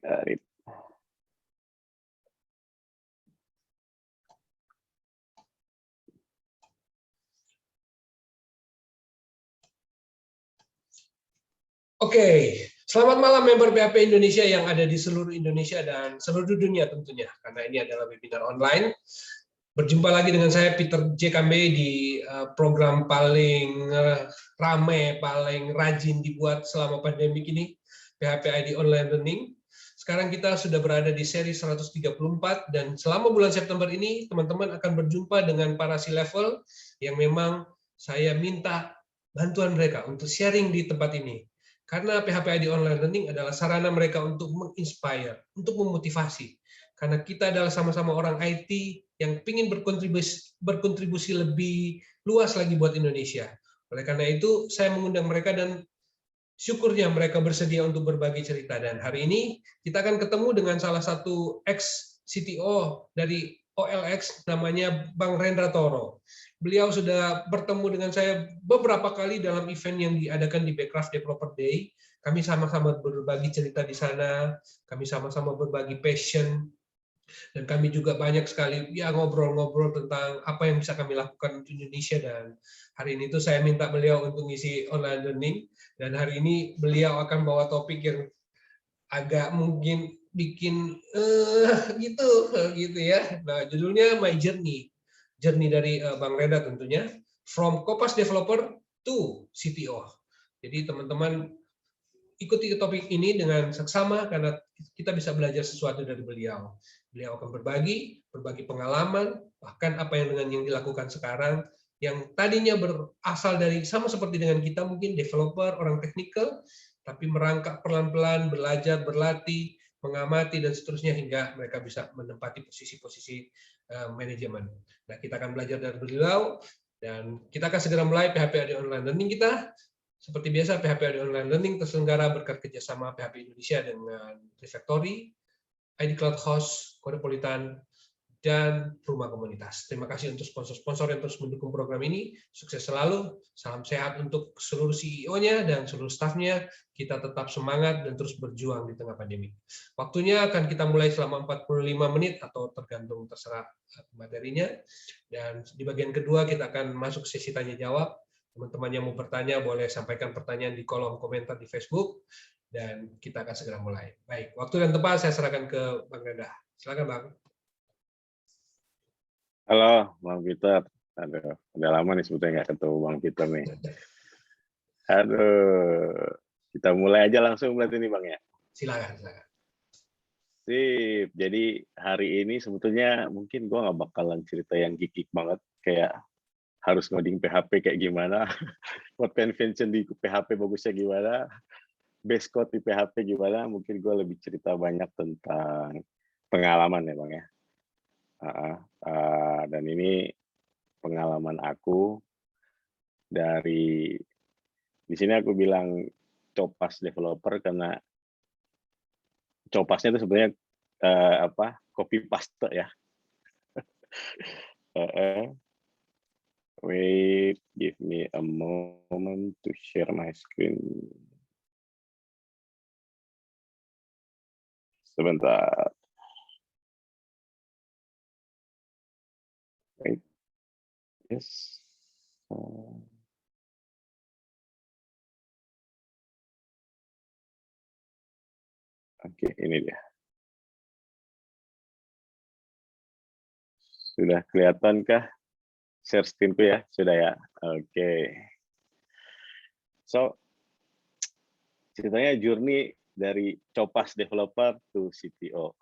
Dari Oke, selamat malam member PHP Indonesia yang ada di seluruh Indonesia dan seluruh dunia tentunya, karena ini adalah webinar online. Berjumpa lagi dengan saya Peter J. Kambe di program paling ramai, paling rajin dibuat selama pandemi ini, PHP ID Online Learning. Sekarang kita sudah berada di seri 134 dan selama bulan September ini teman-teman akan berjumpa dengan para C-level yang memang saya minta bantuan mereka untuk sharing di tempat ini. Karena PHP ID Online Learning adalah sarana mereka untuk menginspire, untuk memotivasi. Karena kita adalah sama-sama orang IT yang ingin berkontribusi lebih luas lagi buat Indonesia. Oleh karena itu, saya mengundang mereka dan syukurnya mereka bersedia untuk berbagi cerita. Dan hari ini kita akan ketemu dengan salah satu ex-CTO dari OLX, namanya Bang Rendra Toro. Beliau sudah bertemu dengan saya beberapa kali dalam event yang diadakan di Backcraft Developer Day. Kami sama-sama berbagi cerita di sana, kami sama-sama berbagi passion, dan kami juga banyak sekali ya ngobrol-ngobrol tentang apa yang bisa kami lakukan untuk Indonesia. Dan hari ini tuh saya minta beliau untuk ngisi online learning, dan hari ini beliau akan bawa topik yang agak mungkin bikin gitu ya. Nah, judulnya My Journey dari Bang Reda tentunya, From Kopas Developer to CTO. Jadi teman-teman ikuti topik ini dengan seksama karena kita bisa belajar sesuatu dari beliau. Beliau akan berbagi pengalaman, bahkan apa yang dilakukan sekarang, yang tadinya berasal dari sama seperti dengan kita mungkin developer, orang teknikal, tapi merangkak pelan-pelan, belajar, berlatih, mengamati dan seterusnya hingga mereka bisa menempati posisi-posisi manajemen. Nah, kita akan belajar dari beliau dan kita akan segera mulai PHP AD Online Learning kita. Seperti biasa, PHP AD Online Learning terselenggara berkat kerjasama PHP Indonesia dengan Refactory, ID Cloud Host, Kodepolitan, dan Rumah Komunitas. Terima kasih untuk sponsor-sponsor yang terus mendukung program ini. Sukses selalu, salam sehat untuk seluruh CEO-nya dan seluruh staff-nya. Kita tetap semangat dan terus berjuang di tengah pandemi. Waktunya akan kita mulai selama 45 menit atau tergantung terserah materinya. Dan di bagian kedua kita akan masuk sesi tanya-jawab. Teman-teman yang mau bertanya boleh sampaikan pertanyaan di kolom komentar di Facebook dan kita akan segera mulai. Baik, waktu dan tempat saya serahkan ke Bang Reda. Silakan Bang. Halo, Bang Peter. Aduh, udah lama nih sebetulnya nggak ketemu Bang Peter nih. Aduh, kita mulai aja langsung berarti nih Bang ya. Silakan. Sip, jadi hari ini sebetulnya mungkin gua nggak bakalan cerita yang gigik banget, kayak harus ngoding PHP kayak gimana, code convention di PHP bagusnya gimana, base code di PHP gimana, mungkin gue lebih cerita banyak tentang pengalaman ya Bang ya. Dan ini pengalaman aku dari di sini aku bilang Copas developer karena Copasnya itu sebenarnya copy paste ya. Wait, give me a moment to share my screen. Sebentar. Wait. Yes. Oke, ini dia. Sudah kelihatankah share screen-ku ya? Sudah ya? Oke. So, ceritanya journey dari Copas developer to CTO.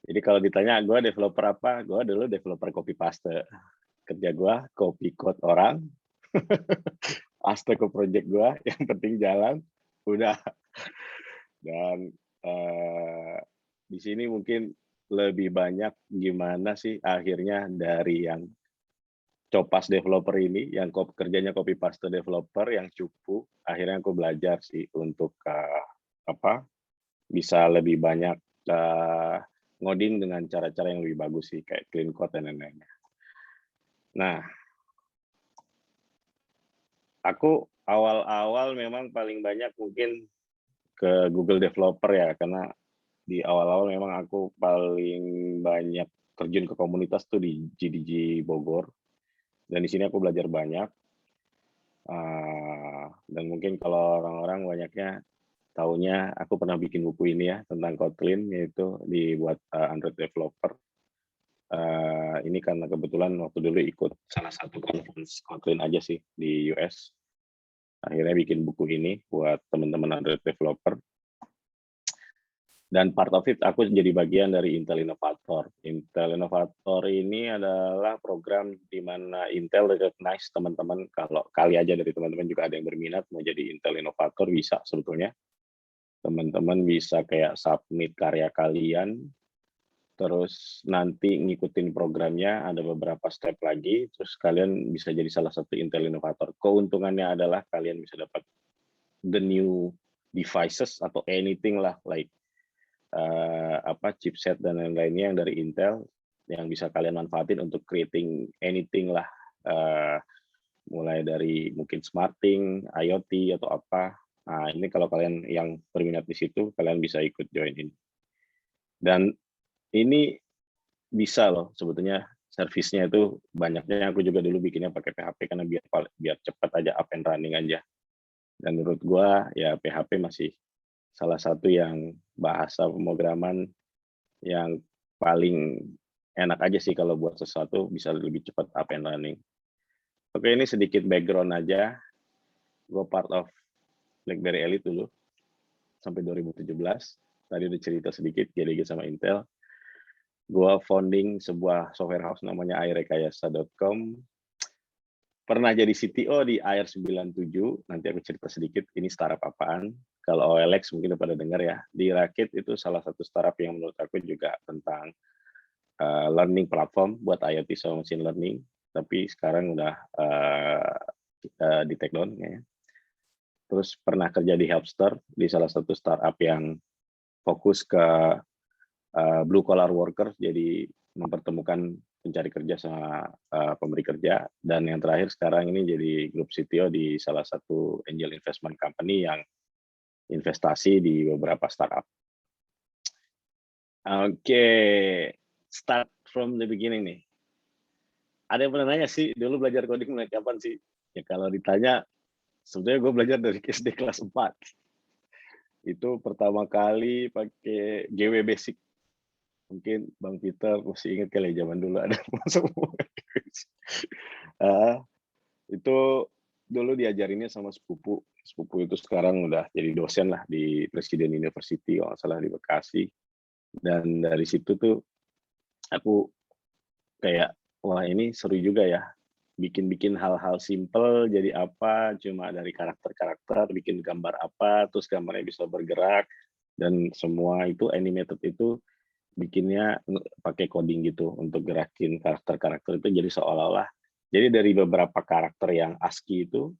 Jadi kalau ditanya gue developer apa? Gue dulu developer copy paste. Kerja gue copy code orang, paste ke project gue, yang penting jalan, udah. Dan di sini mungkin lebih banyak gimana sih akhirnya dari yang Copas developer ini, yang kerjanya copy paste developer yang cupu, akhirnya aku belajar sih untuk bisa lebih banyak ngoding dengan cara-cara yang lebih bagus sih, kayak clean code dan lain-lainnya. Nah, aku awal-awal memang paling banyak mungkin ke Google Developer ya, karena di awal-awal memang aku paling banyak terjun ke komunitas tuh di GDG Bogor, dan di sini aku belajar banyak. Dan mungkin kalau orang-orang banyaknya taunya aku pernah bikin buku ini ya tentang Kotlin, yaitu dibuat Android developer. Ini karena kebetulan waktu dulu ikut salah satu conference Kotlin aja sih di US. Akhirnya bikin buku ini buat teman-teman Android developer. Dan part of it aku jadi bagian dari Intel Innovator. Intel Innovator ini adalah program di mana Intel recognize teman-teman, kalau kali aja dari teman-teman juga ada yang berminat mau jadi Intel Innovator, bisa sebetulnya. Teman-teman bisa kayak submit karya kalian, terus nanti ngikutin programnya, ada beberapa step lagi, terus kalian bisa jadi salah satu Intel Innovator. Keuntungannya adalah kalian bisa dapat the new devices atau anything lah, like chipset dan lain-lainnya yang dari Intel, yang bisa kalian manfaatin untuk creating anything lah, mulai dari mungkin smarting, IoT atau apa. Nah, ini kalau kalian yang berminat di situ, kalian bisa ikut join ini. Dan ini bisa loh sebetulnya, servisnya itu banyaknya. Aku juga dulu bikinnya pakai PHP karena biar cepat aja, up and running aja. Dan menurut gua ya PHP masih salah satu yang bahasa pemrograman yang paling enak aja sih kalau buat sesuatu bisa lebih cepat up and running. Oke, ini sedikit background aja. Gue part of BlackBerry Elite dulu sampai 2017. Tadi udah cerita sedikit GDG sama Intel. Gue founding sebuah software house namanya airekayasa.com. Pernah jadi CTO di AIR97. Nanti aku cerita sedikit ini startup apaan. Kalau OLX mungkin udah pada dengar ya. Di Rakit itu salah satu startup yang menurut aku juga tentang learning platform buat IoT sama machine learning. Tapi sekarang udah di take down ya. Terus pernah kerja di Helpster, di salah satu startup yang fokus ke blue collar worker, jadi mempertemukan pencari kerja sama pemberi kerja. Dan yang terakhir sekarang ini jadi grup CTO di salah satu angel investment company yang investasi di beberapa startup. Oke, start from the beginning nih. Ada yang pernah nanya sih, dulu belajar coding mulai kapan sih? Ya kalau ditanya, sebenarnya gue belajar dari SD kelas 4. Itu pertama kali pakai GW Basic. Mungkin Bang Peter masih ingat kali zaman dulu ada masuk. Itu dulu diajarinnya sama sepupu. Sepupu itu sekarang udah jadi dosen lah di Presiden University, kalau nggak salah di Bekasi. Dan dari situ tuh aku kayak, wah ini seru juga ya. Bikin-bikin hal-hal simple jadi apa, cuma dari karakter-karakter, bikin gambar apa, terus gambarnya bisa bergerak, dan semua itu animated itu bikinnya pakai coding gitu untuk gerakin karakter-karakter itu jadi seolah-olah. Jadi dari beberapa karakter yang ASCII itu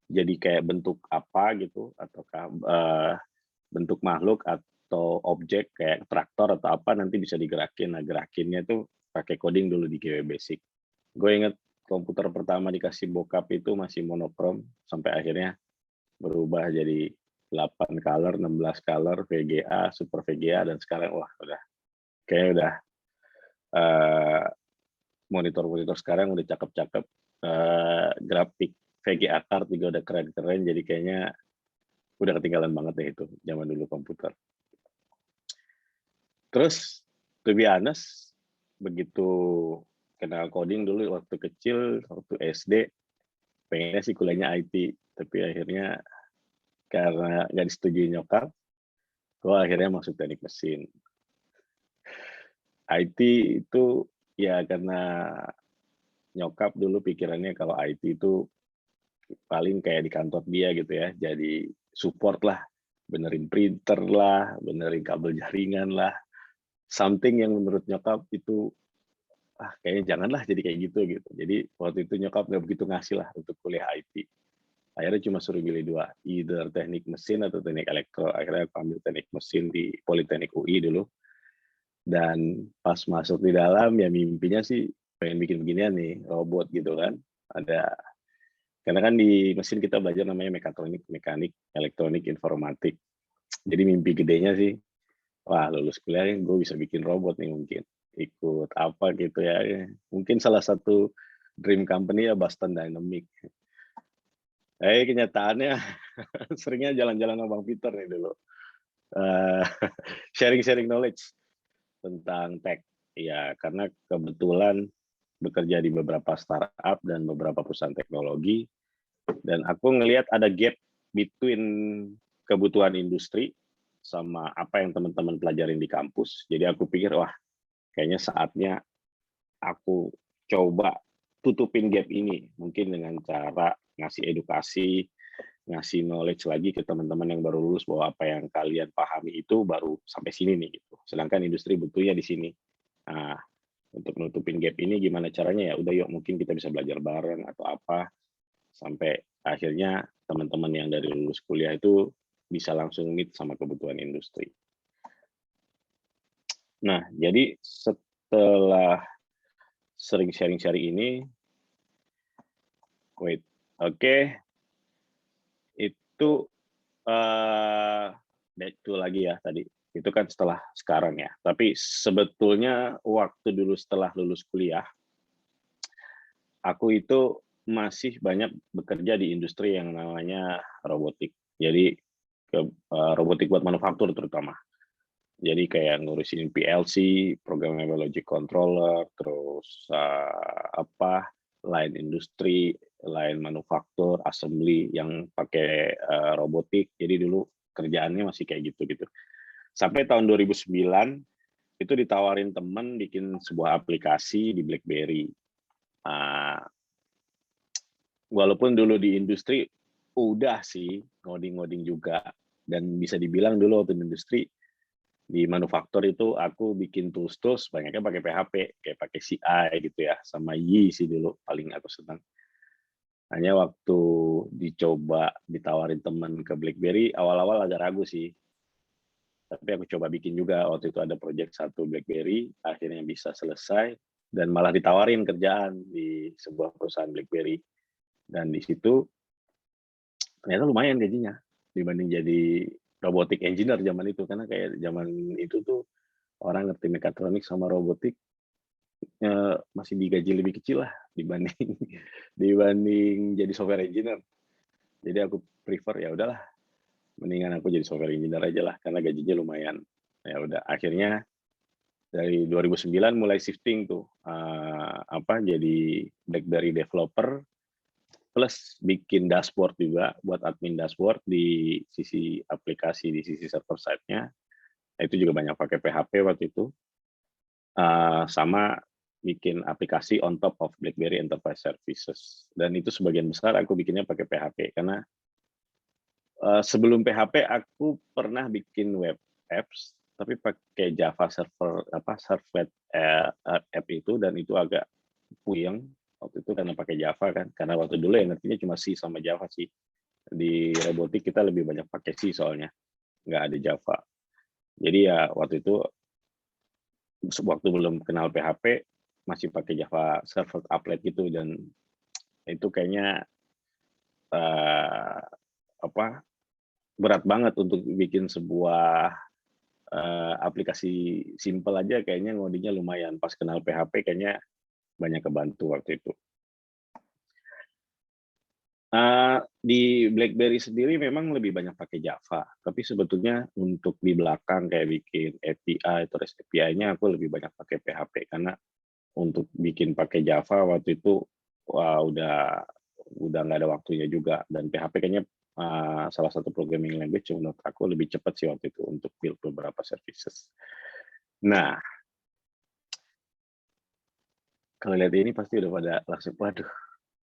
jadi kayak bentuk apa gitu, ataukah bentuk makhluk atau objek kayak traktor atau apa nanti bisa digerakin. Nah, gerakinnya itu pakai coding dulu di GW Basic. Gue inget komputer pertama dikasih bokap itu masih monokrom sampai akhirnya berubah jadi 8 color, 16 color, VGA, Super VGA, dan sekarang wah kayaknya udah monitor-monitor sekarang udah cakep-cakep, grafik VGA card juga udah keren-keren, jadi kayaknya udah ketinggalan banget deh itu zaman dulu komputer. Terus to be honest, begitu kenal coding dulu waktu kecil, waktu SD, pengennya sih kuliahnya IT, tapi akhirnya karena nggak disetujui nyokap, gue akhirnya masuk teknik mesin. IT itu ya karena nyokap dulu pikirannya kalau IT itu paling kayak di kantor dia gitu ya, jadi support lah, benerin printer lah, benerin kabel jaringan lah, something yang menurut nyokap itu kayaknya janganlah jadi kayak gitu. Jadi waktu itu nyokap nggak begitu ngasih lah untuk kuliah IT. Akhirnya cuma suruh pilih dua, either teknik mesin atau teknik elektro. Akhirnya aku ambil teknik mesin di Politeknik UI dulu. Dan pas masuk di dalam ya mimpinya sih pengen bikin beginian nih, robot gitu kan. Karena kan di mesin kita belajar namanya mekatronik, mekanik, elektronik, informatik. Jadi mimpi gedenya sih wah lulus kuliah gue bisa bikin robot nih mungkin. Ikut apa gitu ya. Mungkin salah satu dream company ya Boston Dynamics. Kenyataannya seringnya jalan-jalan sama Bang Peter nih dulu. Eh, Sharing-sharing knowledge tentang tech. Ya, karena kebetulan bekerja di beberapa startup dan beberapa perusahaan teknologi, dan aku ngelihat ada gap between kebutuhan industri sama apa yang teman-teman pelajarin di kampus. Jadi aku pikir, wah kayaknya saatnya aku coba tutupin gap ini, mungkin dengan cara ngasih edukasi, ngasih knowledge lagi ke teman-teman yang baru lulus bahwa apa yang kalian pahami itu baru sampai sini nih gitu. Sedangkan industri butuhnya di sini. Nah, untuk nutupin gap ini gimana caranya ya? Udah yuk mungkin kita bisa belajar bareng atau apa sampai akhirnya teman-teman yang dari lulus kuliah itu bisa langsung meet sama kebutuhan industri. Nah, jadi setelah sering sharing-sharing ini, itu back to lagi ya tadi. Itu kan setelah sekarang ya. Tapi sebetulnya waktu dulu setelah lulus kuliah, aku itu masih banyak bekerja di industri yang namanya robotik. Jadi robotik buat manufaktur terutama. Jadi kayak ngurusin PLC, programmable logic controller, terus line industri, line manufaktur, assembly yang pakai robotik. Jadi dulu kerjaannya masih kayak gitu-gitu. Sampai tahun 2009 itu ditawarin teman bikin sebuah aplikasi di BlackBerry. Walaupun dulu di industri udah sih ngoding-ngoding juga, dan bisa dibilang dulu waktu di industri di manufaktur itu aku bikin tools banyaknya pakai PHP, kayak pakai CI gitu ya, sama Yi sih dulu paling aku senang. Hanya waktu dicoba ditawarin teman ke BlackBerry, awal-awal agak ragu sih. Tapi aku coba bikin juga, waktu itu ada project satu BlackBerry, akhirnya bisa selesai, dan malah ditawarin kerjaan di sebuah perusahaan BlackBerry. Dan di situ ternyata lumayan gajinya dibanding jadi robotic engineer zaman itu, karena kayak zaman itu tuh orang ngerti mekatronik sama robotik masih digaji lebih kecil lah dibanding dibanding jadi software engineer. Jadi aku prefer ya udahlah, mendingan aku jadi software engineer aja lah karena gajinya lumayan. Ya udah akhirnya dari 2009 mulai shifting tuh jadi BlackBerry developer plus bikin dashboard juga buat admin dashboard di sisi aplikasi, di sisi server side-nya. Itu juga banyak pakai PHP waktu itu. Sama bikin aplikasi on top of BlackBerry Enterprise Services. Dan itu sebagian besar aku bikinnya pakai PHP karena sebelum PHP aku pernah bikin web apps tapi pakai Java server servlet app itu, dan itu agak puyeng waktu itu karena pakai Java kan, karena waktu dulu yang ngertinya cuma C sama Java sih. Di robotik kita lebih banyak pakai C soalnya nggak ada Java. Jadi ya waktu itu waktu belum kenal PHP masih pakai Java server applet gitu, dan itu kayaknya berat banget untuk bikin sebuah aplikasi simple aja, kayaknya ngodingnya lumayan. Pas kenal PHP kayaknya banyak kebantu waktu itu. Di BlackBerry sendiri memang lebih banyak pakai Java, tapi sebetulnya untuk di belakang kayak bikin API atau REST API-nya aku lebih banyak pakai PHP, karena untuk bikin pakai Java waktu itu udah nggak ada waktunya juga, dan PHP kayaknya salah satu programming language yang menurut aku lebih cepat sih waktu itu untuk build beberapa services. Nah, kalau lihat ini pasti udah pada langsung, waduh,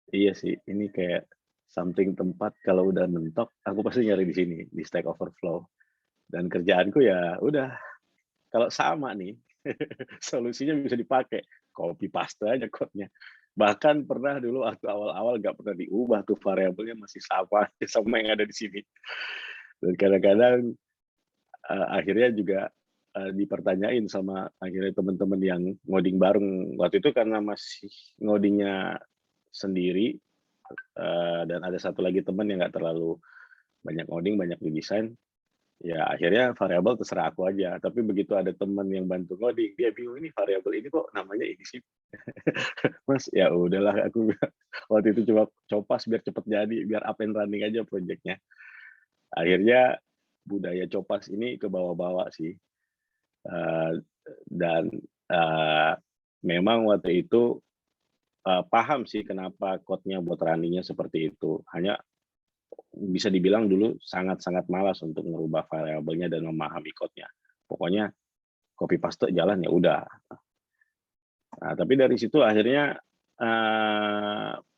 iya sih, ini kayak something tempat kalau udah mentok, aku pasti nyari di sini, di Stack Overflow. Dan kerjaanku ya udah, kalau sama nih, solusinya bisa dipakai, copy paste aja code-nya. Bahkan pernah dulu waktu awal-awal nggak pernah diubah tuh variabelnya, masih sama sama yang ada di sini. Dan kadang-kadang akhirnya juga dipertanyain sama akhirnya teman-teman yang ngoding bareng waktu itu, karena masih ngodingnya sendiri, dan ada satu lagi teman yang nggak terlalu banyak ngoding, banyak di desain. Ya akhirnya variabel terserah aku aja, tapi begitu ada teman yang bantu ngoding, dia bingung, "Ini variabel ini kok namanya ini sih?" Mas, ya udahlah aku waktu itu cuma copas biar cepet jadi, biar up and running aja projeknya. Akhirnya budaya copas ini ke bawah-bawah sih, eee, dan, eee, memang waktu itu, paham sih kenapa code-nya buat running-nya seperti itu. Hanya bisa dibilang dulu sangat-sangat malas untuk merubah variabelnya dan memahami code-nya. Pokoknya copy paste jalan ya udah. Nah, tapi dari situ akhirnya,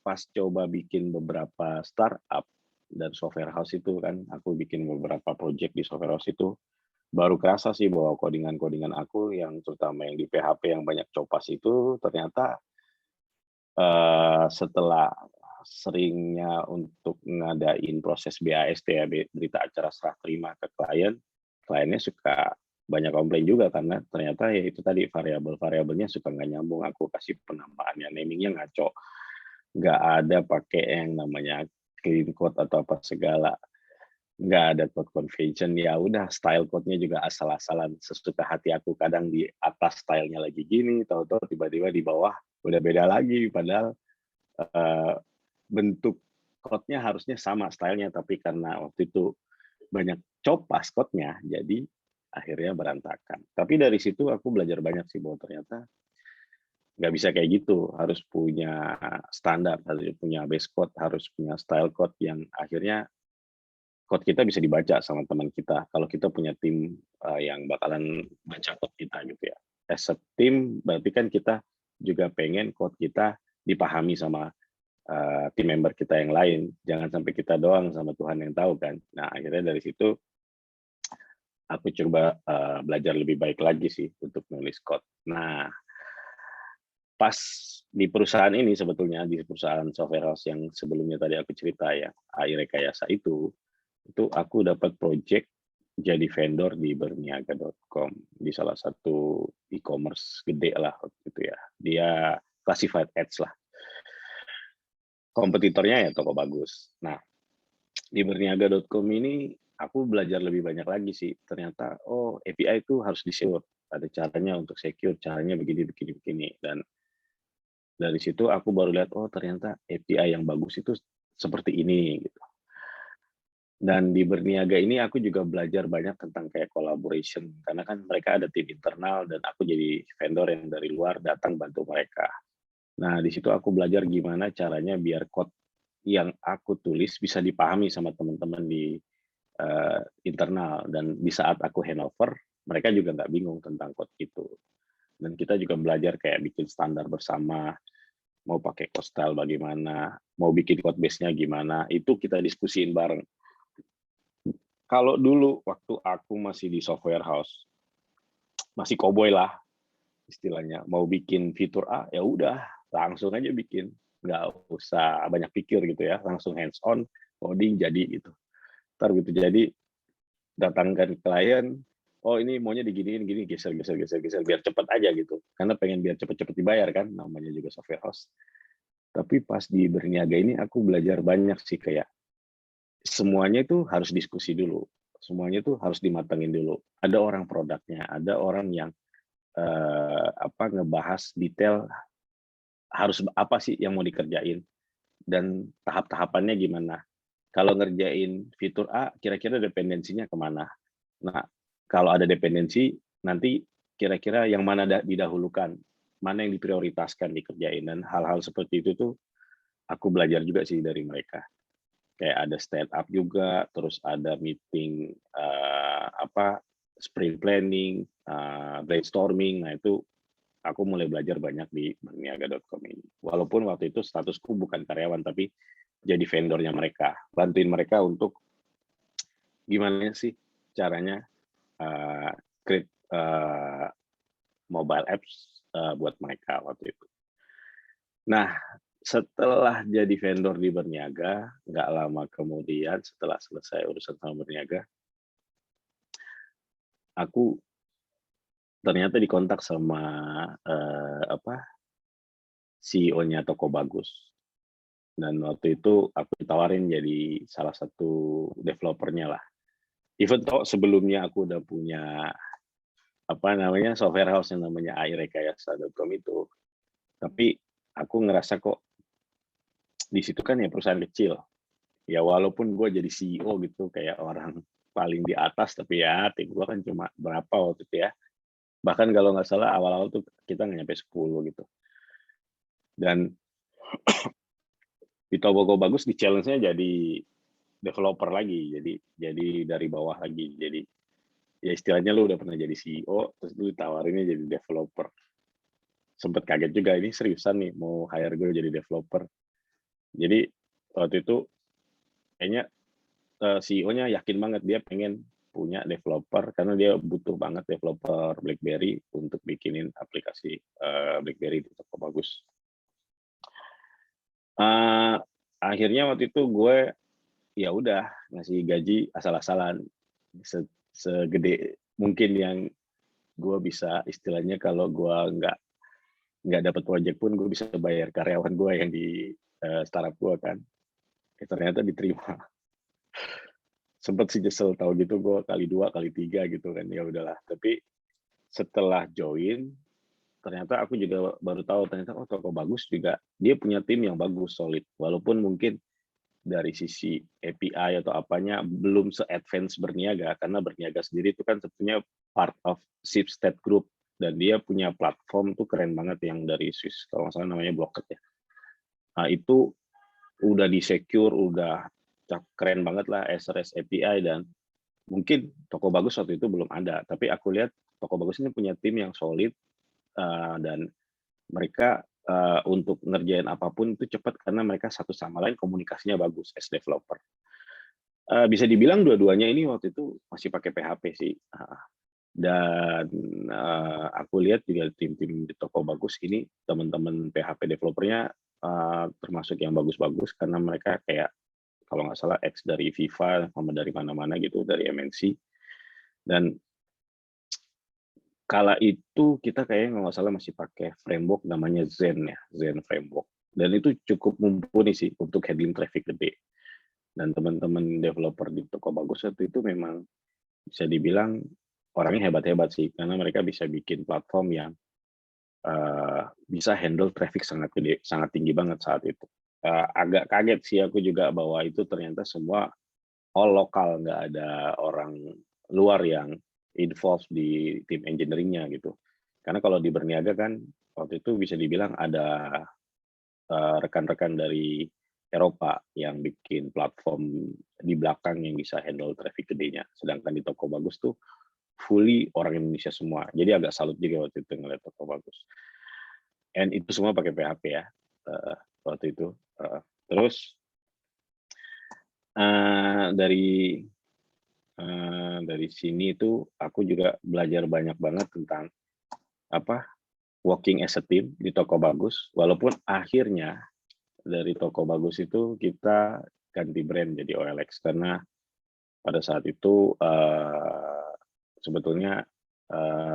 pas coba bikin beberapa startup dan software house itu kan, aku bikin beberapa project di software house itu, baru kerasa sih bahwa codingan-codingan aku yang terutama yang di PHP yang banyak copas itu ternyata, setelah seringnya untuk ngadain proses BAST ya, berita acara serah terima ke klien, kliennya suka banyak komplain juga karena ternyata ya itu tadi variabel-variabelnya suka nggak nyambung, aku kasih penamaannya, naming-nya ngaco, nggak ada pakai yang namanya clean code atau apa segala, nggak ada code convention, ya udah style code-nya juga asal-asalan, sesuka hati aku, kadang di atas style-nya lagi gini, tahu-tahu tiba-tiba di bawah udah beda lagi, padahal, eee, bentuk code-nya harusnya sama style-nya, tapi karena waktu itu banyak copas code-nya, jadi akhirnya berantakan. Tapi dari situ aku belajar banyak sih bahwa ternyata nggak bisa kayak gitu, harus punya standar, harus punya base code, harus punya style code yang akhirnya code kita bisa dibaca sama teman kita. Kalau kita punya tim, yang bakalan baca code kita gitu ya. As a team berarti kan kita juga pengen code kita dipahami sama, tim member kita yang lain. Jangan sampai kita doang sama Tuhan yang tahu kan. Nah akhirnya dari situ aku coba, belajar lebih baik lagi sih untuk nulis code. Nah, pas di perusahaan ini sebetulnya, di perusahaan software house yang sebelumnya tadi aku cerita ya, AI Rekayasa itu aku dapat project jadi vendor di berniaga.com, di salah satu e-commerce gede lah waktu itu ya. Dia classified ads lah, kompetitornya ya Toko Bagus. Nah, di berniaga.com ini aku belajar lebih banyak lagi sih. Ternyata, oh API itu harus di-secure, ada caranya untuk secure, caranya begini begini begini. Dan dari situ aku baru lihat, oh ternyata API yang bagus itu seperti ini gitu. Dan di Berniaga ini aku juga belajar banyak tentang kayak collaboration, karena kan mereka ada tim internal dan aku jadi vendor yang dari luar datang bantu mereka. Nah, di situ aku belajar gimana caranya biar code yang aku tulis bisa dipahami sama teman-teman di internal, dan di saat aku handover, mereka juga nggak bingung tentang code itu. Dan kita juga belajar kayak bikin standar bersama, mau pakai code style bagaimana, mau bikin code base-nya gimana, itu kita diskusiin bareng. Kalau dulu waktu aku masih di software house, masih cowboy lah istilahnya, mau bikin fitur A, ya udah langsung aja bikin, nggak usah banyak pikir gitu ya, langsung hands on, coding jadi gitu. Ntar gitu jadi datangkan klien, oh ini maunya diginiin gini, geser geser geser geser biar cepet aja gitu, karena pengen biar cepet-cepet dibayar kan, namanya juga software house. Tapi pas di Berniaga ini aku belajar banyak sih, kayak semuanya itu harus diskusi dulu, semuanya itu harus dimatengin dulu. Ada orang produknya, ada orang yang ngebahas detail harus apa sih yang mau dikerjain dan tahap-tahapannya gimana. Kalau ngerjain fitur A, kira-kira dependensinya kemana. Nah, kalau ada dependensi, nanti kira-kira yang mana didahulukan, mana yang diprioritaskan dikerjain, dan hal-hal seperti itu tuh aku belajar juga sih dari mereka. Kayak ada stand up juga, terus ada meeting sprint planning, brainstorming. Nah itu aku mulai belajar banyak di berniaga.com ini. Walaupun waktu itu statusku bukan karyawan, tapi jadi vendornya mereka, bantuin mereka untuk gimana sih caranya create mobile apps buat mereka waktu itu. Nah, setelah jadi vendor di Berniaga, nggak lama kemudian setelah selesai urusan sama Berniaga, aku ternyata dikontak sama CEO-nya Toko Bagus. Dan waktu itu aku ditawarin jadi salah satu developernya lah. even though sebelumnya aku udah punya apa namanya software house yang namanya airekayasa.com itu, tapi aku ngerasa kok di situ kan ya perusahaan kecil. Ya walaupun gue jadi CEO gitu kayak orang paling di atas, tapi ya tim gue kan cuma berapa waktu itu ya. Bahkan kalau nggak salah awal-awal tuh kita nggak nyampe 10 gitu. Dan di Tokobo Bagus di challenge-nya jadi developer lagi, jadi dari bawah lagi. Jadi ya istilahnya lu udah pernah jadi CEO, terus lu ditawarinnya jadi developer. Sempet kaget juga, ini seriusan nih mau hire gue jadi developer. Jadi waktu itu kayaknya CEO-nya yakin banget dia pengen punya developer karena dia butuh banget developer BlackBerry untuk bikinin aplikasi BlackBerry di Toko Bagus. Akhirnya waktu itu gue ya udah ngasih gaji asal-asalan segede mungkin yang gue bisa, istilahnya kalau gue nggak dapat project pun gue bisa bayar karyawan gue yang di startup gue kan. Ternyata diterima. Sempet sih nyesel tahu gitu gue kali 2 kali 3 gitu kan, ya udahlah. Tapi setelah join ternyata aku juga baru tahu ternyata Toko Bagus juga dia punya tim yang bagus, solid. Walaupun mungkin dari sisi API atau apanya belum se-advance Berniaga, karena Berniaga sendiri itu kan sebetulnya part of Shipstead Group dan dia punya platform tuh keren banget yang dari Swiss kalau nggak salah namanya Blocket ya. Nah itu udah di-secure, udah keren banget lah as REST API dan mungkin Toko Bagus waktu itu belum ada, tapi aku lihat Toko Bagus ini punya tim yang solid dan mereka untuk ngerjain apapun itu cepat karena mereka satu sama lain komunikasinya bagus as developer. Bisa dibilang dua-duanya ini waktu itu masih pakai PHP sih. Dan aku lihat juga tim-tim di Toko Bagus ini teman-teman PHP developernya termasuk yang bagus-bagus karena mereka kayak kalau nggak salah ex dari Viva sama dari mana-mana gitu, dari MNC. Dan kala itu kita kayaknya nggak salah masih pakai framework namanya Zen ya, Zen framework. Dan itu cukup mumpuni sih untuk handling traffic gede. Dan teman-teman developer di Toko Bagus waktu itu memang bisa dibilang orangnya hebat-hebat sih, karena mereka bisa bikin platform yang bisa handle traffic sangat gede, sangat tinggi banget saat itu. Agak kaget sih aku juga bahwa itu ternyata semua all lokal, nggak ada orang luar yang involved di tim engineering-nya gitu. Karena kalau di Berniaga kan waktu itu bisa dibilang ada rekan-rekan dari Eropa yang bikin platform di belakang yang bisa handle traffic gedenya. Sedangkan di Toko Bagus tuh fully orang Indonesia semua. Jadi agak salut juga waktu itu ngeliat Toko Bagus. And itu semua pakai PHP ya waktu itu. Terus dari sini itu aku juga belajar banyak banget tentang working as a team di Toko Bagus. Walaupun akhirnya dari Toko Bagus itu kita ganti brand jadi OLX karena pada saat itu sebetulnya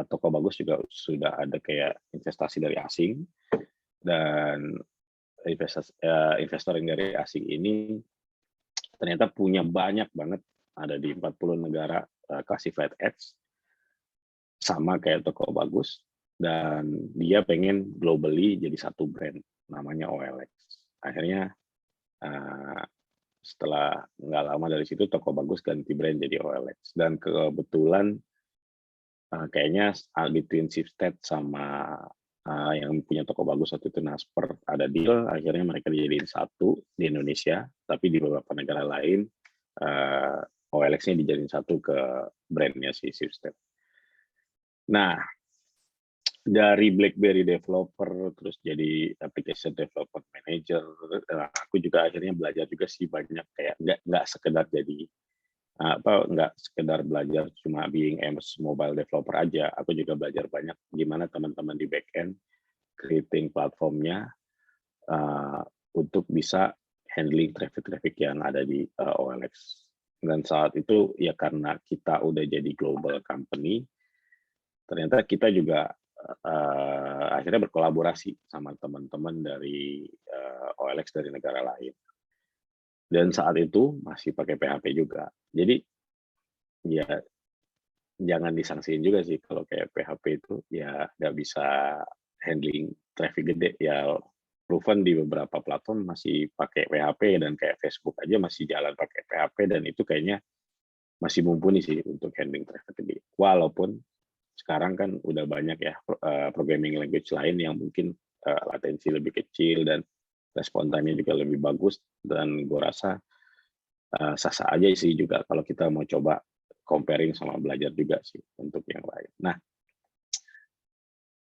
Toko Bagus juga sudah ada kayak investasi dari asing dan investor yang dari asing ini ternyata punya banyak banget, ada di 40 negara classified ads sama kayak Toko Bagus dan dia pengen globally jadi satu brand namanya OLX. Akhirnya setelah nggak lama dari situ Toko Bagus ganti brand jadi OLX dan kebetulan kayaknya between Shipstead sama yang punya Toko Bagus waktu itu Naspers ada deal, akhirnya mereka dijadiin satu di Indonesia, tapi di beberapa negara lain OLX-nya dijadiin satu ke brandnya si Shipstead. Nah, dari BlackBerry developer terus jadi application development manager, aku juga akhirnya belajar juga sih banyak kayak nggak sekedar jadi nggak sekedar belajar cuma being a mobile developer aja, aku juga belajar banyak gimana teman-teman di backend creating platformnya untuk bisa handling traffic yang ada di OLX. Dan saat itu ya karena kita udah jadi global company, ternyata kita juga akhirnya berkolaborasi sama teman-teman dari OLX dari negara lain. Dan saat itu masih pakai PHP juga. Jadi ya jangan disangsiin juga sih kalau kayak PHP itu ya nggak bisa handling traffic gede ya. Proven di beberapa platform masih pakai PHP dan kayak Facebook aja masih jalan pakai PHP dan itu kayaknya masih mumpuni sih untuk handling traffic gede. Walaupun sekarang kan udah banyak ya programming language lain yang mungkin latensi lebih kecil dan respon time-nya juga lebih bagus dan gue rasa sah-sah aja sih juga kalau kita mau coba comparing sama belajar juga sih untuk yang lain. Nah,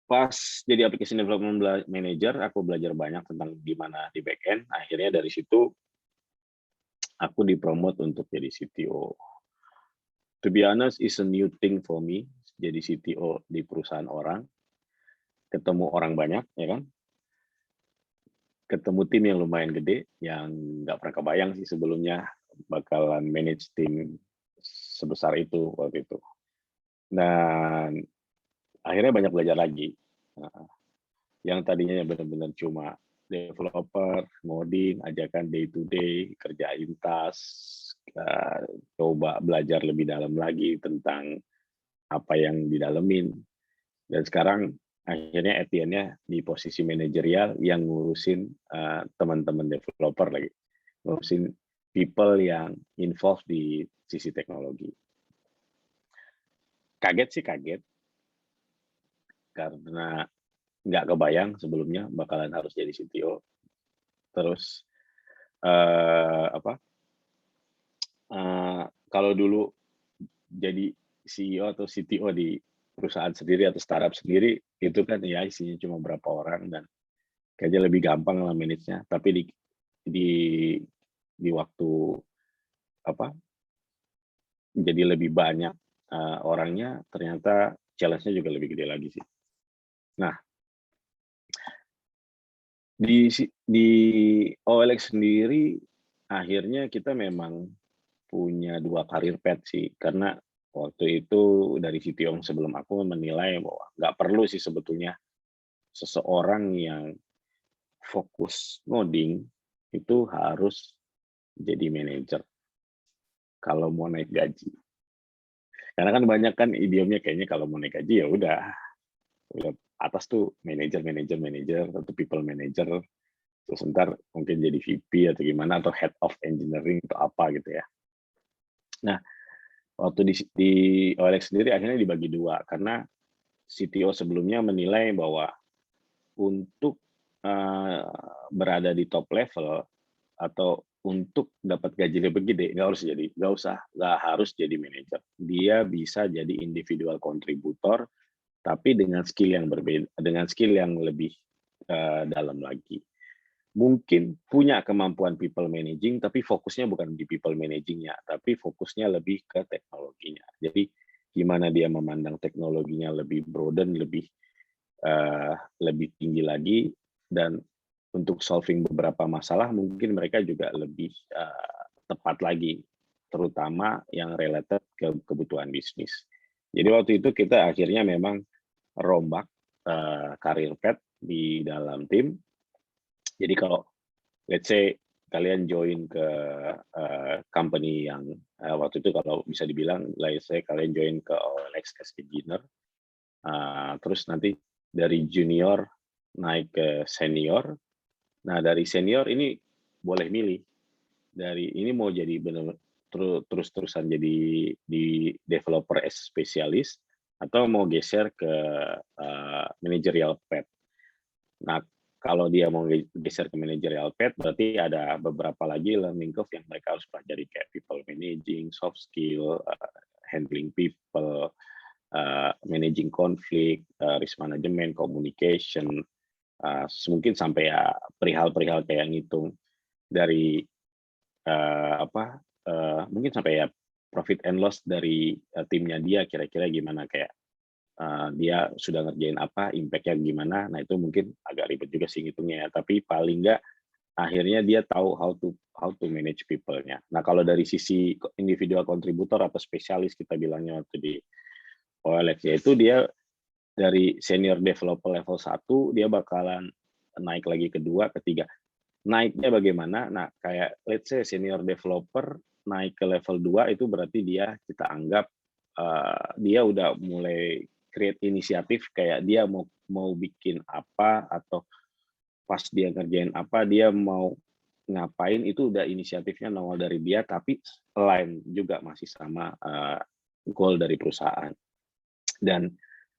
pas jadi application development manager, aku belajar banyak tentang gimana di backend. Akhirnya dari situ aku dipromot untuk jadi CTO. To be honest, is a new thing for me. Jadi CTO di perusahaan orang, ketemu orang banyak, ya kan? Ketemu tim yang lumayan gede, yang nggak pernah kebayang sih sebelumnya bakalan manage tim sebesar itu waktu itu. Dan akhirnya banyak belajar lagi. Nah, yang tadinya benar-benar cuma developer, ngoding, ajakan day to day, kerjain task, coba belajar lebih dalam lagi tentang apa yang didalemin. Dan sekarang akhirnya at the end-nya di posisi manajerial yang ngurusin teman-teman developer lagi, ngurusin people yang involved di sisi teknologi. Kaget sih kaget, karena nggak kebayang sebelumnya bakalan harus jadi CTO. Terus kalau dulu jadi CEO atau CTO di perusahaan sendiri atau startup sendiri itu kan ya isinya cuma berapa orang dan kayaknya lebih gampang lah manage-nya. Tapi di waktu jadi lebih banyak orangnya, ternyata challenge-nya juga lebih gede lagi sih. Nah, di OLX sendiri akhirnya kita memang punya 2 karir path sih, karena waktu itu dari CTO sebelum aku menilai bahwa nggak perlu sih sebetulnya seseorang yang fokus ngoding itu harus jadi manajer kalau mau naik gaji. Karena kan banyak kan idiomnya kayaknya kalau mau naik gaji ya udah atas tuh manajer atau people manager, terus ntar mungkin jadi VP atau gimana atau head of engineering atau apa gitu ya. Nah, waktu di OLX sendiri akhirnya dibagi 2 karena CTO sebelumnya menilai bahwa untuk berada di top level atau untuk dapat gaji lebih gede nggak harus jadi manajer. Dia bisa jadi individual contributor tapi dengan skill yang berbeda, dengan skill yang lebih dalam lagi. Mungkin punya kemampuan people managing, tapi fokusnya bukan di people managing-nya, tapi fokusnya lebih ke teknologinya. Jadi gimana dia memandang teknologinya lebih broaden, lebih tinggi lagi, dan untuk solving beberapa masalah mungkin mereka juga lebih tepat lagi, terutama yang related ke kebutuhan bisnis. Jadi waktu itu kita akhirnya memang rombak karir path di dalam tim. Jadi kalau let's say kalian join ke company yang waktu itu kalau bisa dibilang, let's say kalian join ke OLX as engineer, terus nanti dari junior naik ke senior. Nah dari senior ini boleh milih, dari ini mau jadi benar terus-terusan jadi di developer as spesialis atau mau geser ke managerial path. Nah, kalau dia mau geser ke managerial path, berarti ada beberapa lagi learning curve yang mereka harus pelajari kayak people managing, soft skill, handling people, managing conflict, risk management, communication, mungkin sampai ya perihal-perihal kayak ngitung dari mungkin sampai ya profit and loss dari timnya dia kira-kira gimana, kayak dia sudah ngerjain apa, impact-nya gimana. Nah itu mungkin agak ribet juga sih ngitungnya ya, tapi paling nggak akhirnya dia tahu how to manage people-nya. Nah kalau dari sisi individual contributor atau spesialis kita bilangnya waktu di OLX, yaitu dia dari senior developer level 1 dia bakalan naik lagi ke 2, ke 3. Naiknya bagaimana? Nah, kayak let's say senior developer naik ke level 2 itu berarti kita anggap dia udah mulai create inisiatif, kayak dia mau bikin apa, atau pas dia ngerjain apa, dia mau ngapain, itu udah inisiatifnya nongol dari dia, tapi align juga masih sama goal dari perusahaan. Dan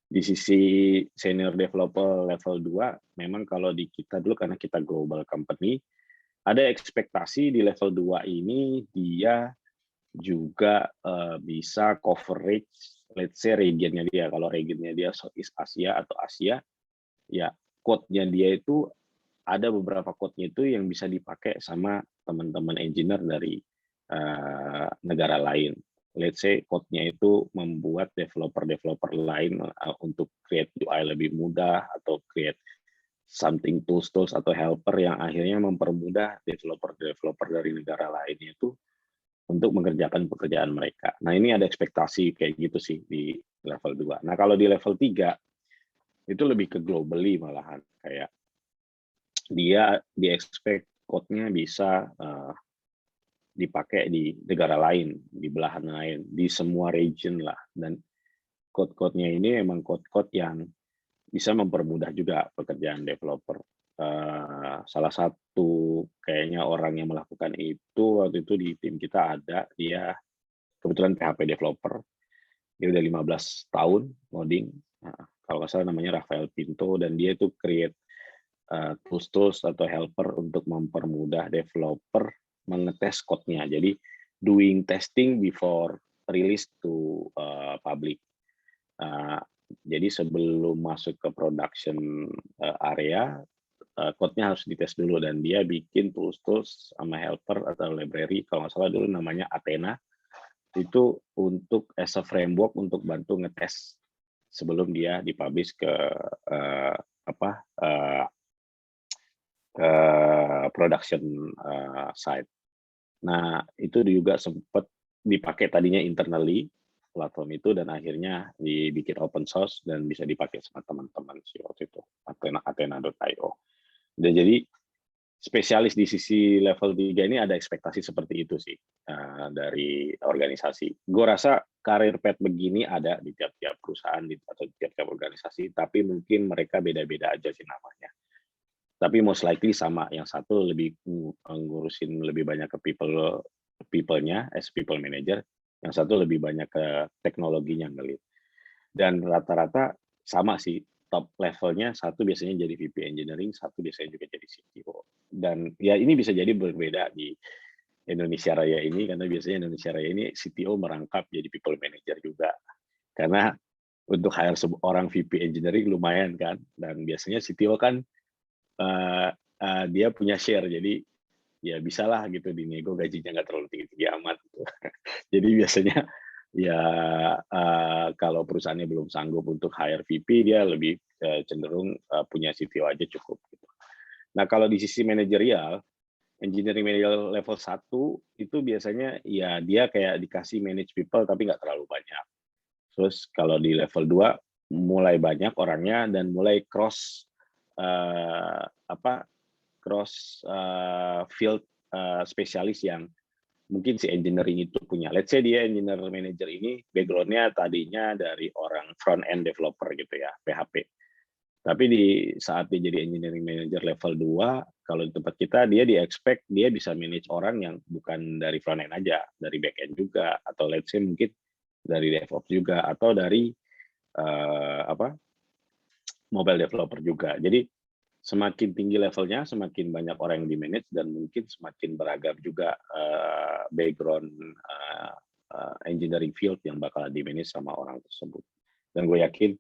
di sisi senior developer level 2, memang kalau di kita dulu karena kita global company, ada ekspektasi di level 2 ini dia juga bisa coverage, let's say regionnya dia. Kalau regionnya dia Southeast Asia atau Asia, ya code-nya dia itu ada beberapa code-nya itu yang bisa dipakai sama teman-teman engineer dari negara lain. Let's say code-nya itu membuat developer-developer lain untuk create UI lebih mudah, atau create something tools atau helper yang akhirnya mempermudah developer-developer dari negara lainnya itu untuk mengerjakan pekerjaan mereka. Nah, ini ada ekspektasi kayak gitu sih di level 2. Nah, kalau di level 3 itu lebih ke globally malahan, kayak dia di-expect code-nya bisa dipakai di negara lain, di belahan lain, di semua region lah. Dan code-code-nya ini memang code-code yang bisa mempermudah juga pekerjaan developer. Salah satu kayaknya orang yang melakukan itu waktu itu di tim kita ada, dia kebetulan PHP developer, dia udah 15 tahun coding. Nah, kalau nggak salah namanya Rafael Pinto, dan dia itu create tools atau helper untuk mempermudah developer mengetes code-nya. Jadi doing testing before release to public. Jadi sebelum masuk ke production area, code-nya harus dites dulu, dan dia bikin tools sama helper atau library, kalau nggak salah dulu namanya Athena, itu untuk as a framework untuk bantu ngetes sebelum dia dipublish ke production site. Nah, itu juga sempat dipakai tadinya internally platform itu, dan akhirnya dibikin open source dan bisa dipakai sama teman-teman sih waktu itu, Athena.io. Dan jadi spesialis di sisi level 3 ini ada ekspektasi seperti itu sih dari organisasi. Gue rasa karir path begini ada di tiap-tiap perusahaan atau tiap-tiap organisasi, tapi mungkin mereka beda-beda aja sih namanya. Tapi most likely sama, yang satu lebih ngurusin lebih banyak ke people-nya as people manager, yang satu lebih banyak ke teknologinya ngelit. Dan rata-rata sama sih, top levelnya satu biasanya jadi VP engineering, satu biasanya juga jadi CTO. Dan ya ini bisa jadi berbeda di Indonesia Raya ini, karena biasanya Indonesia Raya ini CTO merangkap jadi people manager juga. Karena untuk hire seorang VP engineering lumayan kan, dan biasanya CTO kan dia punya share, jadi ya bisalah gitu dinego gajinya nggak terlalu tinggi amat gitu. Jadi biasanya ya kalau perusahaannya belum sanggup untuk hire VP, dia lebih cenderung punya CTO aja cukup gitu. Nah, kalau di sisi manajerial, engineering manager level 1 itu biasanya ya dia kayak dikasih manage people tapi nggak terlalu banyak. Terus kalau di level 2 mulai banyak orangnya dan mulai cross field spesialis yang mungkin si engineering itu punya. Let's say dia engineer manager ini background-nya tadinya dari orang front end developer gitu ya, PHP. Tapi di saat dia jadi engineering manager level 2, kalau di tempat kita dia di-expect dia bisa manage orang yang bukan dari front end aja, dari back end juga, atau let's say mungkin dari DevOps juga, atau dari mobile developer juga. Jadi semakin tinggi levelnya, semakin banyak orang yang di-manage, dan mungkin semakin beragam juga background engineering field yang bakalan di-manage sama orang tersebut. Dan gue yakin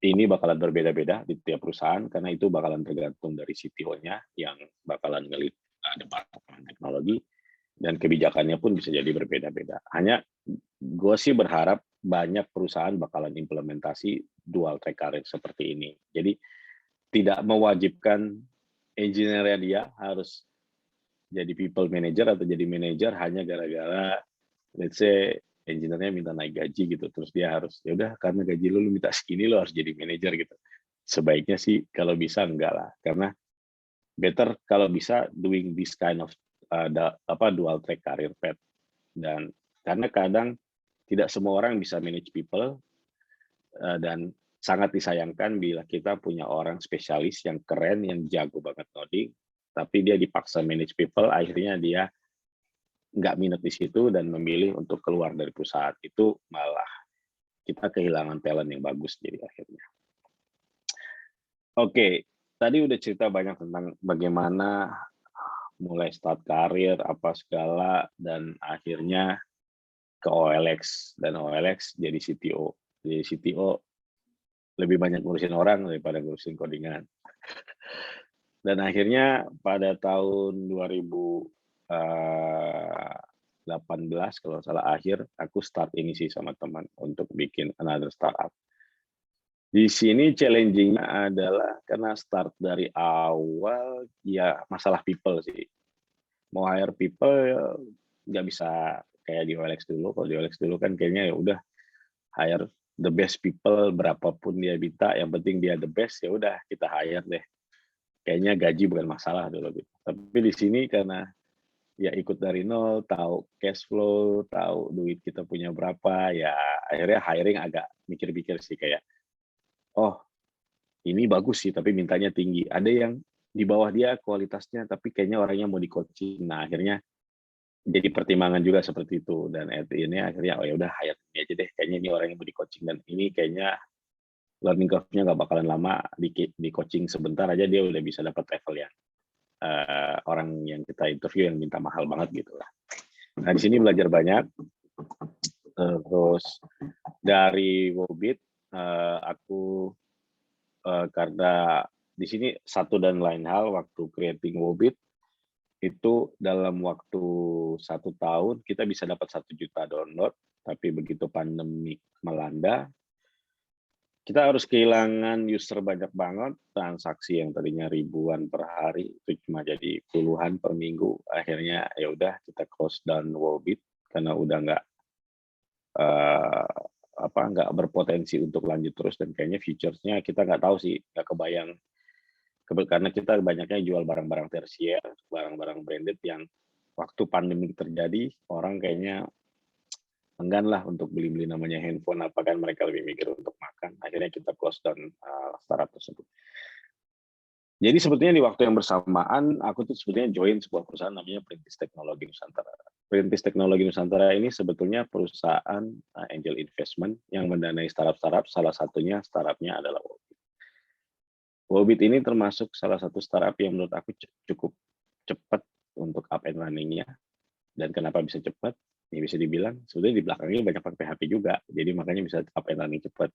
ini bakalan berbeda-beda di tiap perusahaan, karena itu bakalan tergantung dari CTO-nya yang bakalan ngelit departemen teknologi, dan kebijakannya pun bisa jadi berbeda-beda. Hanya gue sih berharap banyak perusahaan bakalan implementasi dual track career seperti ini. Jadi tidak mewajibkan engineer-nya dia harus jadi people manager atau jadi manager hanya gara-gara let's say engineer-nya minta naik gaji gitu, terus dia harus ya udah karena gaji lu minta segini lu harus jadi manager gitu. Sebaiknya sih kalau bisa enggak lah, karena better kalau bisa doing this kind of dual track career path. Dan karena kadang tidak semua orang bisa manage people, dan sangat disayangkan bila kita punya orang spesialis yang keren, yang jago banget coding, tapi dia dipaksa manage people, akhirnya dia nggak minat di situ dan memilih untuk keluar dari perusahaan. Itu malah kita kehilangan talent yang bagus jadi akhirnya. Oke, tadi udah cerita banyak tentang bagaimana mulai start karir, apa segala, dan akhirnya ke OLX, dan OLX jadi CTO. Jadi CTO lebih banyak ngurusin orang daripada ngurusin codingan. Dan akhirnya pada tahun 2018 kalau salah akhir, aku start ini sih sama teman untuk bikin another startup. Di sini challenging-nya adalah karena start dari awal ya masalah people sih. Mau hire people nggak bisa kayak di OLX dulu. Kalau di OLX dulu kan kayaknya ya udah hire the best people berapapun dia minta, yang penting dia the best ya udah kita hire deh. Kayaknya gaji bukan masalah dulu gitu. Tapi di sini karena ya ikut dari nol, tahu cash flow, tahu duit kita punya berapa, ya akhirnya hiring agak mikir-mikir sih kayak, oh ini bagus sih tapi mintanya tinggi. Ada yang di bawah dia kualitasnya tapi kayaknya orangnya mau di-coaching. Nah akhirnya jadi pertimbangan juga seperti itu. Dan ini akhirnya oh ya udah hire ini aja deh. Kayaknya ini orang yang mau di-coaching dan ini kayaknya learning curve-nya nggak bakalan lama, di coaching sebentar aja dia udah bisa dapat level yang orang yang kita interview yang minta mahal banget gitu lah. Nah di sini belajar banyak. Terus dari Wobit aku karena di sini satu dan lain hal waktu creating Wobit itu dalam waktu 1 tahun kita bisa dapat 1 juta download, tapi begitu pandemi melanda kita harus kehilangan user banyak banget, transaksi yang tadinya ribuan per hari itu cuma jadi puluhan per minggu. Akhirnya ya udah kita close down Wobit karena udah nggak berpotensi untuk lanjut terus dan kayaknya features-nya kita nggak tahu sih, nggak kebayang. Karena kita banyaknya jual barang-barang tersier, barang-barang branded yang waktu pandemi terjadi orang kayaknya enggan lah untuk beli-beli namanya handphone, apakah mereka lebih mikir untuk makan. Akhirnya kita close down startup tersebut. Jadi sebetulnya di waktu yang bersamaan, aku tuh sebetulnya join sebuah perusahaan namanya Perintis Teknologi Nusantara. Perintis Teknologi Nusantara ini sebetulnya perusahaan angel investment yang mendanai startup-startup, salah satunya startupnya adalah Wobit. Wobit ini termasuk salah satu startup yang menurut aku cukup cepat untuk up and running-nya. Dan kenapa bisa cepat? Ya bisa dibilang sebenarnya di belakangnya banyak pakai PHP juga, jadi makanya bisa up and running cepat.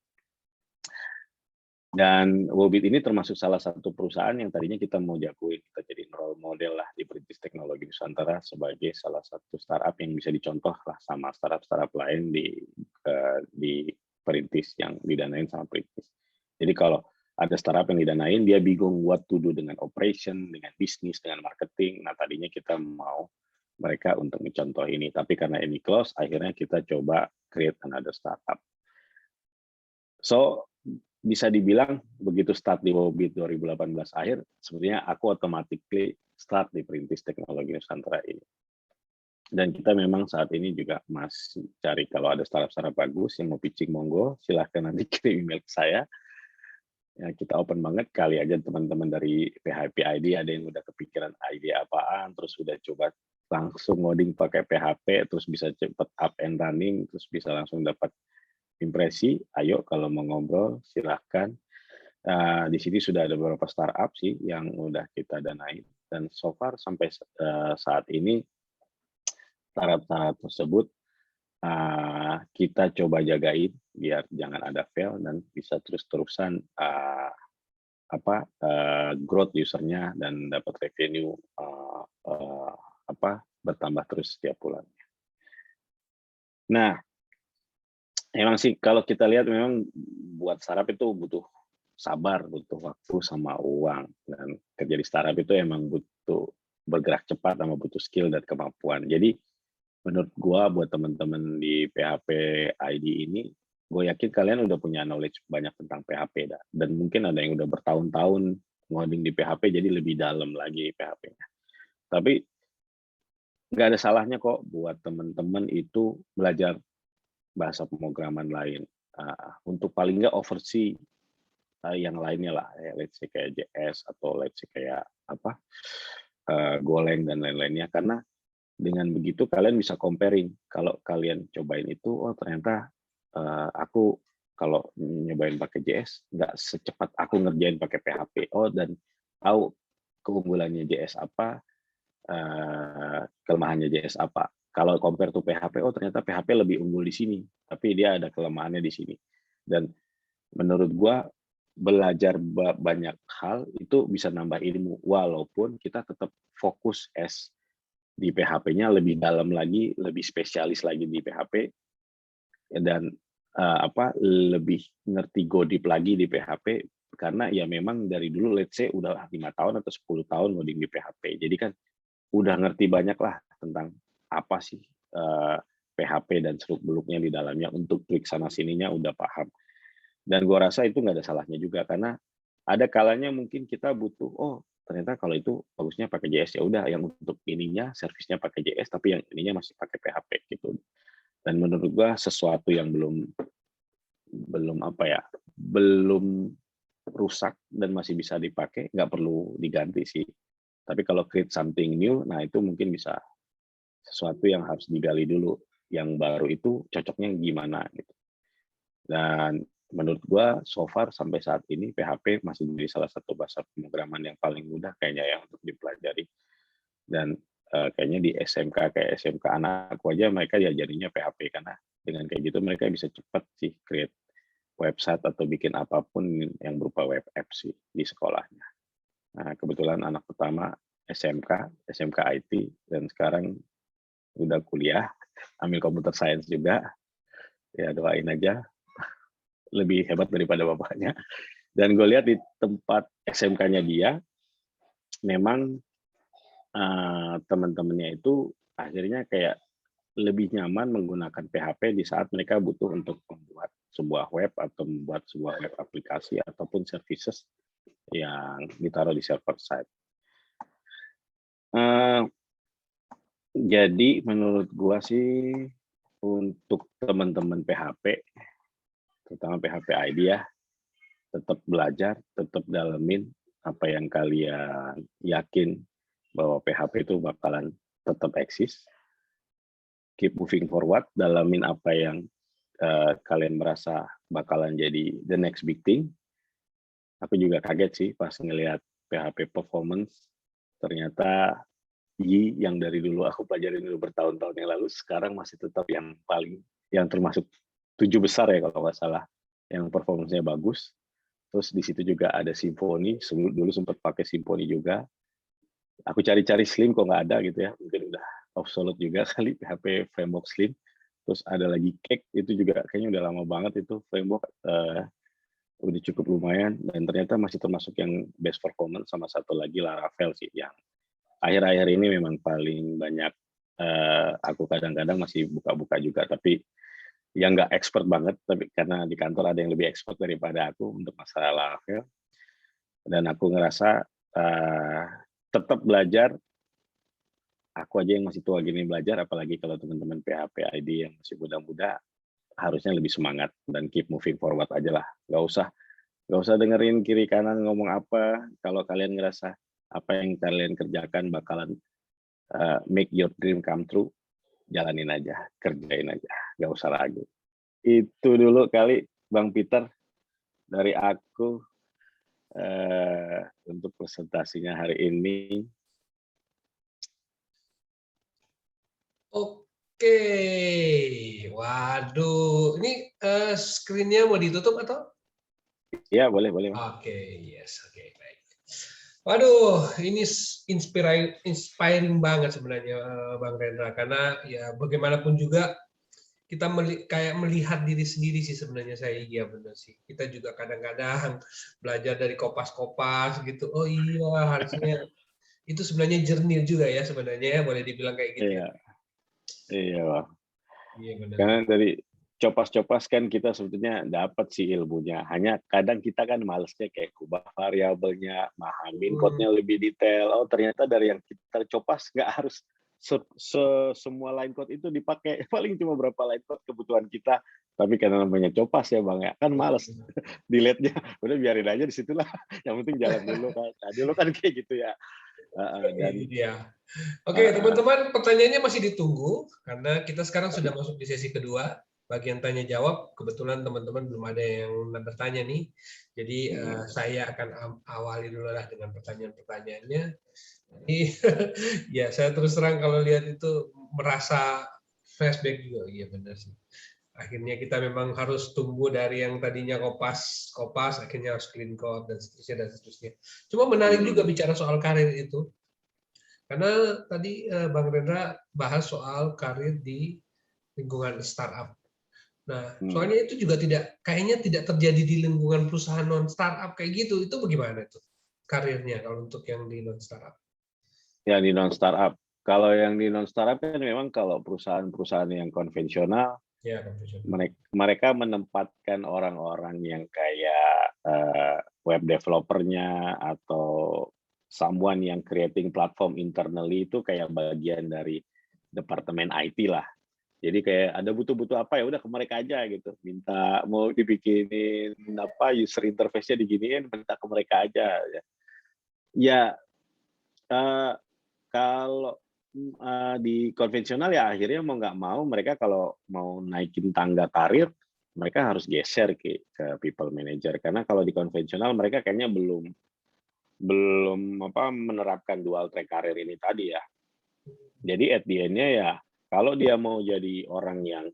Dan Wobit ini termasuk salah satu perusahaan yang tadinya kita mau jagoin, kita jadi role model lah di Perintis Teknologi Nusantara sebagai salah satu startup yang bisa dicontoh lah sama startup-startup lain di Perintis yang didanain sama Perintis. Jadi kalau ada startup yang didanain, dia bingung what to do dengan operation, dengan bisnis, dengan marketing. Nah tadinya kita mau mereka untuk mencontoh ini, tapi karena ini close, akhirnya kita coba create another startup. So, bisa dibilang begitu start di Wobit 2018 akhir, sebenarnya aku automatically start di Perintis Teknologi Nusantara ini. Dan kita memang saat ini juga masih cari kalau ada startup-startup bagus yang mau pitching monggo, silahkan nanti kirim email ke saya. Ya, kita open banget, kali aja teman-teman dari PHP ID ada yang udah kepikiran ide apaan, terus udah coba langsung ngoding pakai PHP, terus bisa cepat up and running, terus bisa langsung dapat impresi. Ayo kalau mau ngobrol silahkan. Di sini sudah ada beberapa startup sih yang udah kita danai dan so far sampai saat ini startup-startup tersebut kita coba jagain biar jangan ada fail dan bisa terus-terusan growth usernya dan dapat revenue bertambah terus setiap bulannya. Nah, emang sih kalau kita lihat memang buat startup itu butuh sabar, butuh waktu sama uang, dan kerja di startup itu emang butuh bergerak cepat sama butuh skill dan kemampuan. Jadi menurut gua buat teman-teman di PHP ID ini, gue yakin kalian udah punya knowledge banyak tentang PHP dan mungkin ada yang udah bertahun-tahun ngoding di PHP jadi lebih dalam lagi PHP-nya. Tapi nggak ada salahnya kok buat teman-teman itu belajar bahasa pemrograman lain. Untuk paling nggak oversee yang lainnya lah, ya, let's say kayak JS atau let's say kayak apa, Golang dan lain-lainnya. Karena dengan begitu kalian bisa comparing. Kalau kalian cobain itu, oh ternyata aku kalau nyobain pakai JS nggak secepat aku ngerjain pakai PHP. Oh, dan tahu keunggulannya JS apa, kelemahannya JS apa. Kalau compare to PHP, oh ternyata PHP lebih unggul di sini, tapi dia ada kelemahannya di sini. Dan menurut gua belajar banyak hal itu bisa nambah ilmu, walaupun kita tetap fokus di PHP-nya lebih dalam lagi, lebih spesialis lagi di PHP, dan lebih ngerti go deep lagi di PHP, karena ya memang dari dulu let's say udah 5 tahun atau 10 tahun ngoding di PHP. Jadi kan udah ngerti banyak lah tentang apa sih PHP dan seluk-beluknya di dalamnya, untuk klik sana sininya udah paham. Dan gua rasa itu nggak ada salahnya juga, karena ada kalanya mungkin kita butuh, oh ternyata kalau itu bagusnya pakai JS, ya udah yang untuk ininya servisnya pakai JS, tapi yang ininya masih pakai PHP gitu. Dan menurut gua sesuatu yang belum rusak dan masih bisa dipakai, nggak perlu diganti sih. Tapi kalau create something new, nah itu mungkin bisa sesuatu yang harus digali dulu, yang baru itu cocoknya gimana gitu. Dan menurut gua so far sampai saat ini PHP masih jadi salah satu bahasa pemrograman yang paling mudah kayaknya ya untuk dipelajari. Dan kayaknya di SMK kayak SMK anakku aja mereka diajarinya PHP, karena dengan kayak gitu mereka bisa cepat sih create website atau bikin apapun yang berupa web app sih di sekolahnya. Nah, kebetulan anak pertama SMK IT, dan sekarang udah kuliah, ambil computer science juga. Ya doain aja lebih hebat daripada bapaknya. Dan gue lihat di tempat SMK-nya dia, memang teman-temannya itu akhirnya kayak lebih nyaman menggunakan PHP di saat mereka butuh untuk membuat sebuah web atau membuat sebuah web aplikasi ataupun services yang ditaruh di server side. Jadi menurut gua sih untuk teman-teman PHP, terutama PHP ID ya, tetap belajar, tetap dalemin apa yang kalian yakin bahwa PHP itu bakalan tetap eksis. Keep moving forward, dalamin apa yang kalian merasa bakalan jadi the next big thing. Aku juga kaget sih pas ngelihat PHP performance, ternyata yang dari dulu aku pelajarin dulu bertahun-tahun yang lalu, sekarang masih tetap yang termasuk 7 besar ya kalau nggak salah, yang performance-nya bagus. Terus di situ juga ada Symfony, dulu sempat pakai Symfony juga. Aku cari-cari Slim kok nggak ada gitu ya, mungkin udah obsolete juga kali PHP framework Slim. Terus ada lagi Cake, itu juga kayaknya udah lama banget itu framework, udah cukup lumayan, dan ternyata masih termasuk yang best performance. Sama satu lagi Laravel sih, yang akhir-akhir ini memang paling banyak aku kadang-kadang masih buka-buka juga, tapi yang nggak expert banget, tapi karena di kantor ada yang lebih expert daripada aku untuk masalah Laravel. Dan aku ngerasa tetap belajar. Aku aja yang masih tua gini belajar, apalagi kalau teman-teman PHP ID yang masih muda-muda, harusnya lebih semangat dan keep moving forward aja lah. Nggak usah dengerin kiri kanan ngomong apa. Kalau kalian ngerasa apa yang kalian kerjakan bakalan make your dream come true, jalanin aja, kerjain aja, nggak usah ragu. Itu dulu kali Bang Peter dari aku untuk presentasinya hari ini. Oke, waduh, ini screen-nya mau ditutup atau? Ya, boleh. Oke, yes, oke, baik. Waduh, ini inspiring banget sebenarnya Bang Rendra, karena ya bagaimanapun juga kita kayak melihat diri sendiri sih sebenarnya. Saya iya benar sih. Kita juga kadang-kadang belajar dari kopas-kopas gitu. Oh iya, harusnya itu sebenarnya jernih juga ya sebenarnya ya, boleh dibilang kayak gitu ya. Iya, Bang. Iya benar. Karena dari copas-copas kan kita sebetulnya dapat sih ilmunya. Hanya kadang kita kan malesnya kayak ubah variabelnya, mahamin code-nya lebih detail. Oh ternyata dari yang kita copas nggak harus semua line code itu dipakai paling cuma berapa line code kebutuhan kita. Tapi karena namanya Copas ya Bang ya, kan males delete-nya. Udah biarin aja di situlah. Yang penting jalan dulu kan. Nah, dulu kan kayak gitu ya. Dan Ini dia. Oke, teman-teman, pertanyaannya masih ditunggu karena kita sekarang sudah masuk di sesi kedua, bagian tanya jawab. Kebetulan teman-teman belum ada yang bertanya nih, jadi saya akan awali dulu lah dengan pertanyaan-pertanyaannya. Jadi ya saya terus terang kalau lihat itu merasa flashback juga, iya benar sih. Akhirnya kita memang harus tumbuh dari yang tadinya kopas, akhirnya harus clean code dan seterusnya. Cuma menarik juga bicara soal karir itu. Karena tadi Bang Rendra bahas soal karir di lingkungan startup. Nah, soalnya itu juga kayaknya tidak terjadi di lingkungan perusahaan non startup kayak gitu. Itu bagaimana itu karirnya kalau untuk yang di non startup? Ya di non startup. Kalau yang di non startup kan memang kalau perusahaan-perusahaan yang konvensional, Ya, mereka menempatkan orang-orang yang kayak web developernya atau someone yang creating platform internally itu kayak bagian dari departemen IT lah. Jadi kayak ada butuh-butuh apa ya udah ke mereka aja gitu. Minta mau dibikinin apa user interface-nya diginiin, minta ke mereka aja. Ya kalau di konvensional ya akhirnya mau nggak mau mereka kalau mau naikin tangga karir, mereka harus geser ke people manager. Karena kalau di konvensional mereka kayaknya belum menerapkan dual track karir ini tadi ya. Jadi at the end-nya ya kalau dia mau jadi orang yang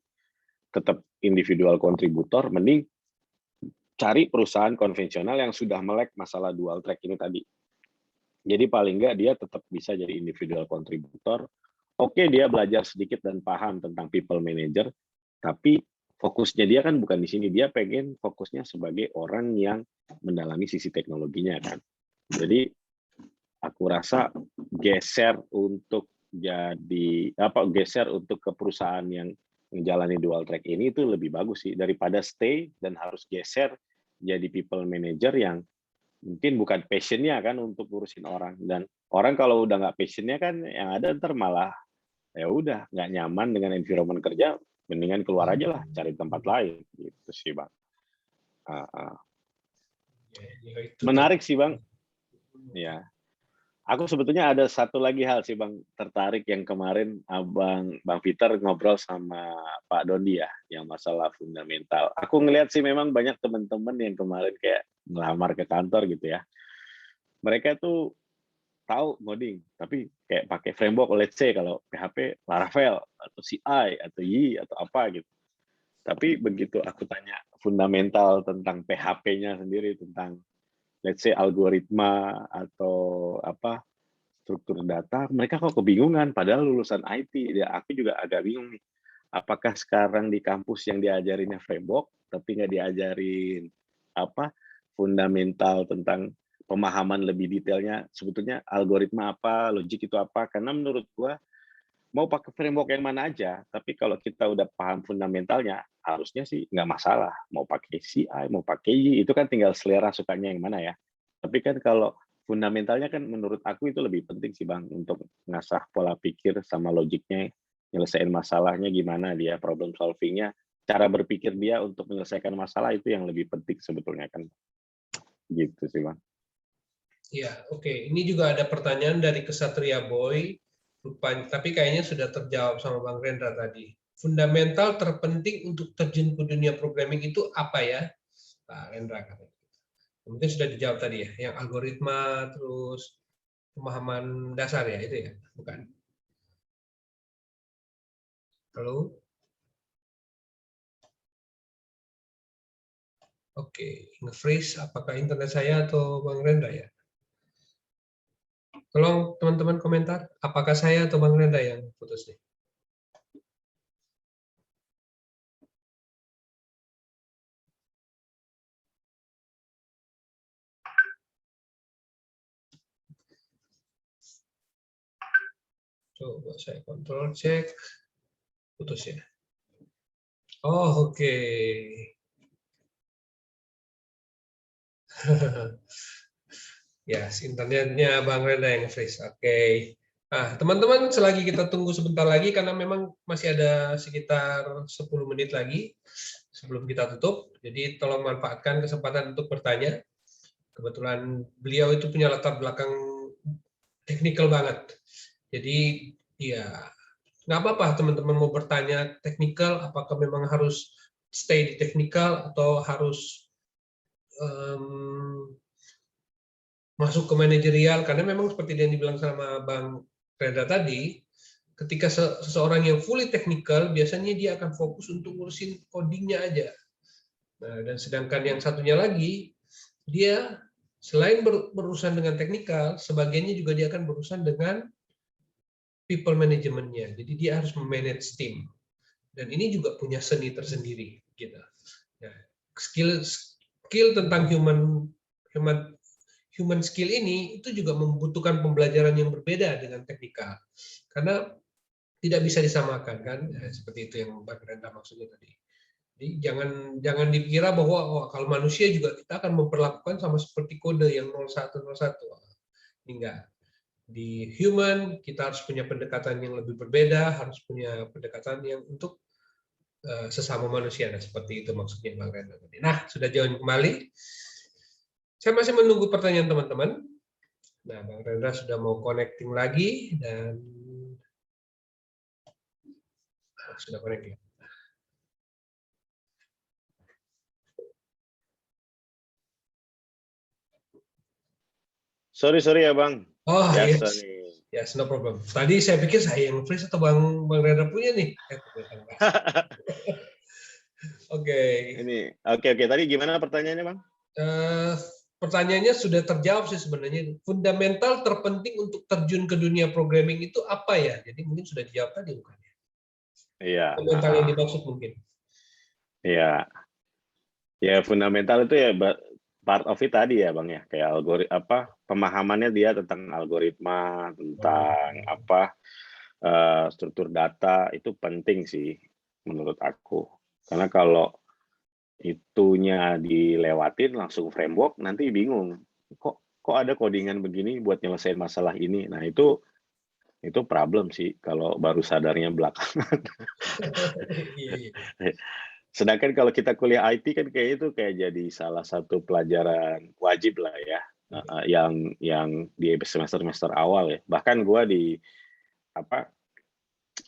tetap individual kontributor, mending cari perusahaan konvensional yang sudah melek masalah dual track ini tadi. Jadi paling nggak dia tetap bisa jadi individual kontributor. Oke, dia belajar sedikit dan paham tentang people manager, tapi fokusnya dia kan bukan di sini. Dia pengen fokusnya sebagai orang yang mendalami sisi teknologinya kan. Jadi aku rasa geser untuk ke perusahaan yang menjalani dual track ini itu lebih bagus sih daripada stay dan harus geser jadi people manager yang mungkin bukan passion-nya kan untuk ngurusin orang. Dan orang kalau udah nggak passion-nya kan yang ada ntar malah ya udah nggak nyaman dengan environment kerja, mendingan keluar aja lah cari tempat lain gitu sih Bang. Menarik sih Bang. Ya, aku sebetulnya ada satu lagi hal sih Bang tertarik yang kemarin Bang Peter ngobrol sama Pak Dondi ya, yang masalah fundamental. Aku ngelihat sih memang banyak teman-teman yang kemarin kayak ngelamar ke kantor gitu ya. Mereka tuh tahu ngoding, tapi kayak pakai framework, let's say kalau PHP Laravel atau CI atau Y atau apa gitu. Tapi begitu aku tanya fundamental tentang PHP-nya sendiri, tentang let's say algoritma atau apa struktur data, mereka kok kebingungan padahal lulusan IT. Ya, aku juga agak bingung nih. Apakah sekarang di kampus yang diajarinnya framework tapi nggak diajarin apa fundamental tentang pemahaman lebih detailnya sebetulnya algoritma apa, logik itu apa? Karena menurut gua mau pakai framework yang mana aja, tapi kalau kita udah paham fundamentalnya, harusnya sih nggak masalah. Mau pakai CI, mau pakai Y, itu kan tinggal selera sukanya yang mana ya. Tapi kan kalau fundamentalnya kan menurut aku itu lebih penting sih Bang, untuk ngasah pola pikir sama logiknya, nyelesain masalahnya gimana dia, problem solving-nya, cara berpikir dia untuk menyelesaikan masalah itu yang lebih penting sebetulnya kan. Gitu sih Bang. Ya, oke. Ini juga ada pertanyaan dari Kesatria Boy, tapi kayaknya sudah terjawab sama Bang Rendra tadi. Fundamental terpenting untuk terjun ke dunia programming itu apa ya, Pak Rendra? Mungkin sudah dijawab tadi ya, yang algoritma, terus pemahaman dasar ya, itu ya, bukan? Halo? Oke, nge-freeze apakah internet saya atau Bang Rendra ya? Tolong teman-teman komentar, apakah saya atau Bang Rendra yang putus nih? Coba saya kontrol cek, putus ya. Oh, oke. Ya, internetnya Bang Renda yang freeze. Oke. Nah, teman-teman, selagi kita tunggu sebentar lagi, karena memang masih ada sekitar 10 menit lagi sebelum kita tutup, jadi tolong manfaatkan kesempatan untuk bertanya. Kebetulan beliau itu punya latar belakang teknikal banget. Jadi, ya, nggak apa-apa teman-teman mau bertanya teknikal, apakah memang harus stay di teknikal atau harus masuk ke manajerial, karena memang seperti yang dibilang sama Bang Reda tadi, ketika seseorang yang fully technical, biasanya dia akan fokus untuk ngurusin codingnya aja. Nah, dan sedangkan yang satunya lagi, dia selain berurusan dengan teknikal, sebagiannya juga dia akan berurusan dengan people manajemennya. Jadi dia harus memanage tim. Dan ini juga punya seni tersendiri, gitu. Ya, skill tentang human skill ini itu juga membutuhkan pembelajaran yang berbeda dengan teknikal, karena tidak bisa disamakan kan, seperti itu yang Mbak Brenda maksudnya tadi. Jadi jangan dikira bahwa kalau manusia juga kita akan memperlakukan sama seperti kode yang 0101. Ini enggak. Di human kita harus punya pendekatan yang lebih berbeda, harus punya pendekatan yang untuk sesama manusia. Nah, seperti itu maksudnya Bang Renda tadi. Nah, sudah join kembali. Saya masih menunggu pertanyaan teman-teman. Nah, Bang Rendra sudah mau connecting lagi dan sudah connecting. Sorry ya Bang. Oh, Biasa yes. nih. Yes, no problem. Tadi saya pikir saya yang freeze atau Bang Rendra punya nih. Oke. Oke. Tadi gimana pertanyaannya Bang? Pertanyaannya sudah terjawab sih sebenarnya. Fundamental terpenting untuk terjun ke dunia programming itu apa ya? Jadi mungkin sudah dijawab tadi bukan ya? Iya. Fundamental yang dimaksud mungkin. Iya. Ya fundamental itu ya part of it tadi ya Bang ya, kayak pemahamannya dia tentang algoritma, tentang struktur data itu penting sih menurut aku. Karena kalau itunya dilewatin langsung framework nanti bingung. Kok ada codingan begini buat nyelesain masalah ini. Nah, itu problem sih kalau baru sadarnya belakangan. Iya. Sedangkan kalau kita kuliah IT kan kayak itu kayak jadi salah satu pelajaran wajib lah ya, yang di semester awal ya. Bahkan gua di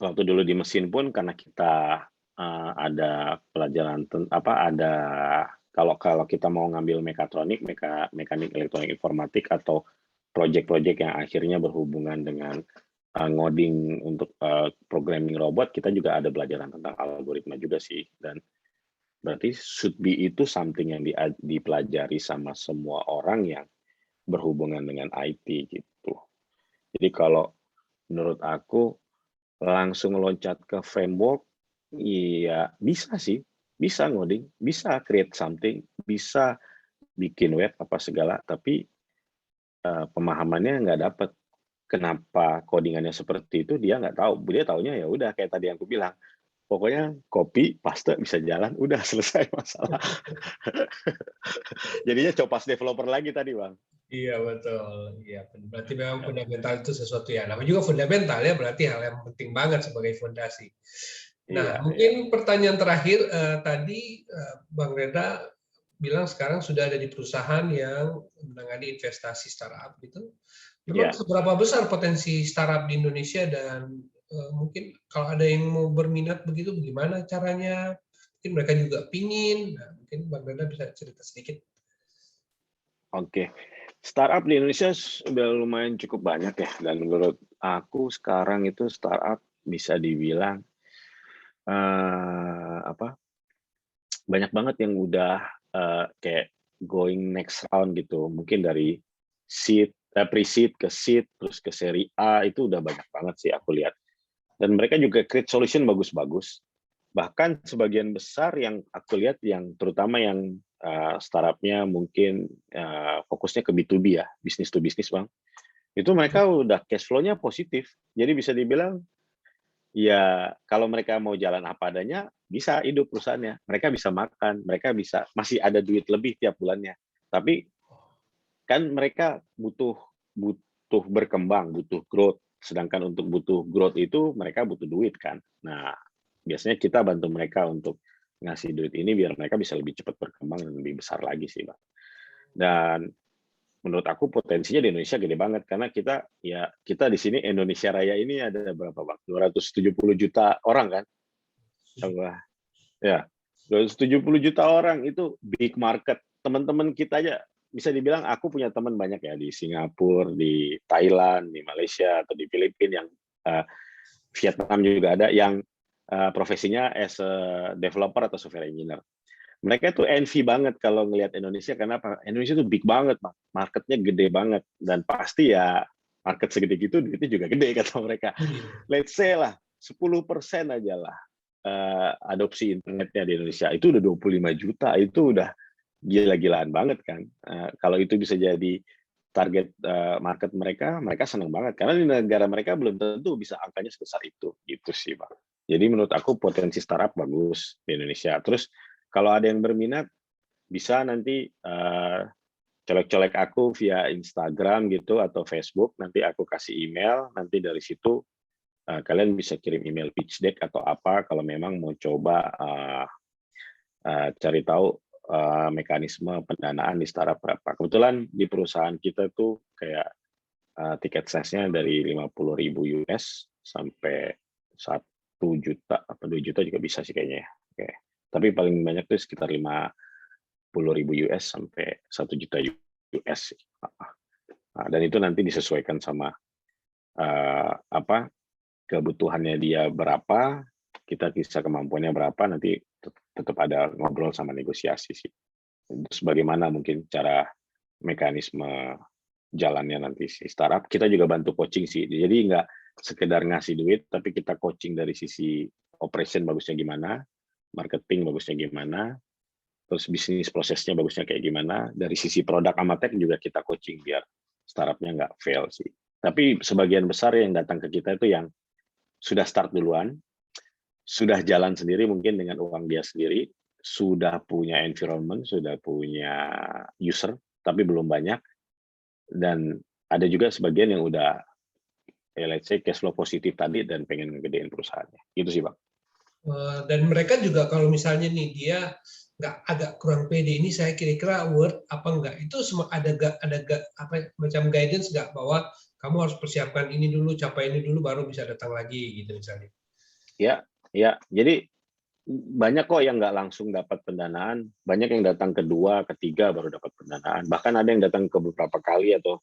waktu dulu di mesin pun karena kita ada pelajaran ada kalau kita mau ngambil mekatronik, mekanik elektronik informatik atau proyek-proyek yang akhirnya berhubungan dengan ngoding untuk programming robot, kita juga ada pelajaran tentang algoritma juga sih. Dan berarti should be itu something yang dipelajari sama semua orang yang berhubungan dengan IT gitu. Jadi kalau menurut aku langsung loncat ke framework, iya bisa sih, bisa ngoding, bisa create something, bisa bikin web apa segala, tapi pemahamannya nggak dapat. Kenapa codingannya seperti itu dia nggak tahu. Dia taunya ya udah kayak tadi yang aku bilang, pokoknya copy, paste, bisa jalan, udah selesai masalah. Jadinya copas developer lagi tadi, Bang. Iya, betul. Iya, berarti memang fundamental itu sesuatu ya. Namanya juga fundamental ya, berarti hal yang penting banget sebagai fondasi. Nah, Iya. mungkin pertanyaan terakhir tadi Bang Reda bilang sekarang sudah ada di perusahaan yang menangani investasi startup gitu. Memang Iya. seberapa besar potensi startup di Indonesia dan mungkin kalau ada yang mau berminat begitu, bagaimana caranya? Mungkin mereka juga pingin. Nah, mungkin Bang Reda bisa cerita sedikit. Oke. Startup di Indonesia sudah lumayan cukup banyak ya, dan menurut aku sekarang itu startup bisa dibilang banyak banget yang udah kayak going next round gitu. Mungkin dari pre-seed ke seed, terus ke seri A, itu udah banyak banget sih aku lihat. Dan mereka juga create solution bagus-bagus. Bahkan sebagian besar yang aku lihat, yang terutama yang startup-nya mungkin fokusnya ke B2B ya, business to business Bang. Itu mereka udah cash flow-nya positif. Jadi bisa dibilang, ya kalau mereka mau jalan apa adanya, bisa hidup perusahaannya. Mereka bisa makan, mereka masih ada duit lebih tiap bulannya. Tapi kan mereka butuh berkembang, butuh growth. Sedangkan untuk butuh growth itu mereka butuh duit kan. Nah, biasanya kita bantu mereka untuk ngasih duit ini biar mereka bisa lebih cepat berkembang dan lebih besar lagi sih, Bang. Dan menurut aku potensinya di Indonesia gede banget karena kita di sini Indonesia Raya ini ada berapa, Bang? 270 juta orang kan? Wah, ya. 270 juta orang itu big market. Teman-teman kita aja bisa dibilang aku punya teman banyak ya di Singapura, di Thailand, di Malaysia atau di Filipina yang Vietnam juga ada yang profesinya as a developer atau software engineer. Mereka tuh envy banget kalau ngelihat Indonesia karena apa? Indonesia tuh big banget, Bang. Marketnya gede banget dan pasti ya market segede gitu duitnya juga gede kata mereka. Let's say lah 10% aja lah adopsi internetnya di Indonesia itu udah 25 juta, itu udah gila-gilaan banget kan. Kalau itu bisa jadi target market mereka, mereka senang banget karena di negara mereka belum tentu bisa angkanya sebesar itu, gitu sih, Bang. Jadi menurut aku potensi startup bagus di Indonesia. Terus kalau ada yang berminat bisa nanti colek-colek aku via Instagram gitu atau Facebook, nanti aku kasih email, nanti dari situ kalian bisa kirim email pitch deck atau apa kalau memang mau coba cari tahu mekanisme pendanaan di startup berapa. Kebetulan di perusahaan kita tuh kayak tiket size-nya dari 50.000 US sampai 1 juta atau 2 juta juga bisa sih kayaknya ya. Oke. Tapi paling banyak tuh sekitar 50.000 US sampai 1 juta US sih. Dan itu nanti disesuaikan sama kebutuhannya dia berapa, kita bisa kemampuannya berapa, nanti tetap ada ngobrol sama negosiasi sih. Terus bagaimana mungkin cara mekanisme jalannya nanti si startup. Kita juga bantu coaching sih. Jadi nggak sekedar ngasih duit, tapi kita coaching dari sisi operation bagusnya gimana, marketing bagusnya gimana, terus bisnis prosesnya bagusnya kayak gimana. Dari sisi produk sama tech juga kita coaching biar startupnya nggak fail sih. Tapi sebagian besar yang datang ke kita itu yang sudah start duluan, sudah jalan sendiri mungkin dengan uang dia sendiri, sudah punya environment, sudah punya user, tapi belum banyak, dan ada juga sebagian yang udah let's say cash flow positif tadi dan pengen ngegedein perusahaannya. Gitu sih, Bang. Dan mereka juga kalau misalnya nih dia nggak agak kurang pede ini saya kira-kira worth apa enggak, itu semua ada apa macam guidance nggak bahwa kamu harus persiapkan ini dulu, capai ini dulu baru bisa datang lagi gitu misalnya. Ya, ya. Jadi banyak kok yang nggak langsung dapat pendanaan, banyak yang datang kedua, ketiga baru dapat pendanaan. Bahkan ada yang datang ke beberapa kali atau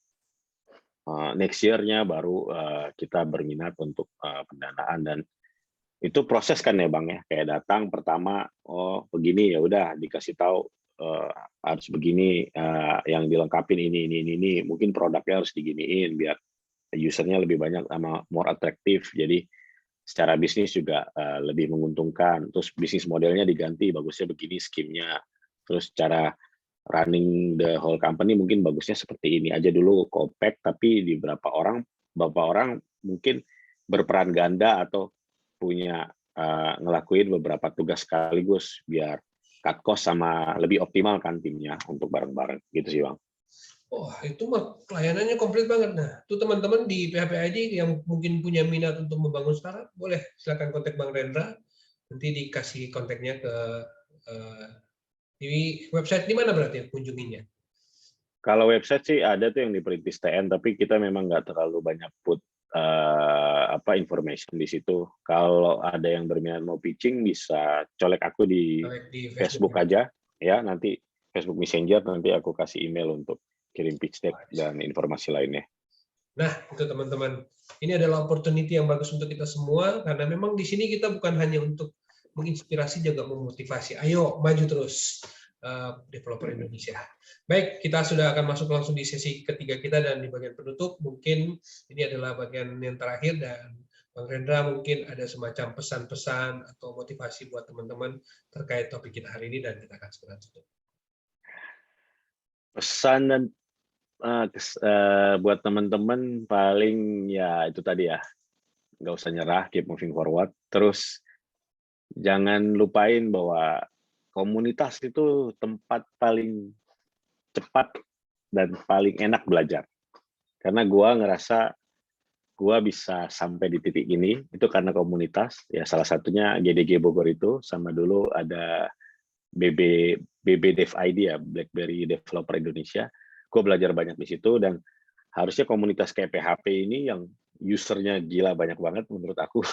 next year-nya baru kita berminat untuk pendanaan. Dan itu proses kan ya, Bang ya. Kayak datang pertama, oh begini ya udah dikasih tahu harus begini, yang dilengkapin ini. Mungkin produknya harus diginiin biar usernya lebih banyak sama more atraktif. Jadi secara bisnis juga lebih menguntungkan. Terus bisnis modelnya diganti, bagusnya begini skimnya. Terus cara running the whole company mungkin bagusnya seperti ini aja dulu, compact, tapi di beberapa orang mungkin berperan ganda atau punya ngelakuin beberapa tugas sekaligus biar cut cost sama lebih optimal kan timnya untuk bareng-bareng gitu sih, Bang. Wah, itu mah pelayanannya komplit banget. Nah, itu teman-teman di PHP ID yang mungkin punya minat untuk membangun startup, boleh silakan kontak Bang Rendra. Nanti dikasih kontaknya ke di website di mana berarti kunjunginya? Kalau website sih ada tuh yang di Perintis TN, tapi kita memang nggak terlalu banyak put information di situ. Kalau ada yang berminat mau pitching bisa colek aku di Facebook aja ya, nanti Facebook Messenger, nanti aku kasih email untuk kirim pitch deck dan informasi lainnya. Nah, itu teman-teman. Ini adalah opportunity yang bagus untuk kita semua karena memang di sini kita bukan hanya untuk menginspirasi, juga memotivasi. Ayo maju terus developer Indonesia. Baik, kita sudah akan masuk langsung di sesi ketiga kita dan di bagian penutup. Mungkin ini adalah bagian yang terakhir dan Bang Rendra mungkin ada semacam pesan-pesan atau motivasi buat teman-teman terkait topik kita hari ini dan kita akan segera tutup. Pesan dan buat teman-teman paling ya itu tadi ya, nggak usah nyerah, keep moving forward. Terus jangan lupain bahwa komunitas itu tempat paling cepat dan paling enak belajar. Karena gua ngerasa gua bisa sampai di titik ini itu karena komunitas. Ya salah satunya GDG Bogor itu, sama dulu ada BB Dev ID ya, BlackBerry Developer Indonesia. Gue belajar banyak di situ, dan harusnya komunitas kayak PHP ini yang usernya gila banyak banget menurut aku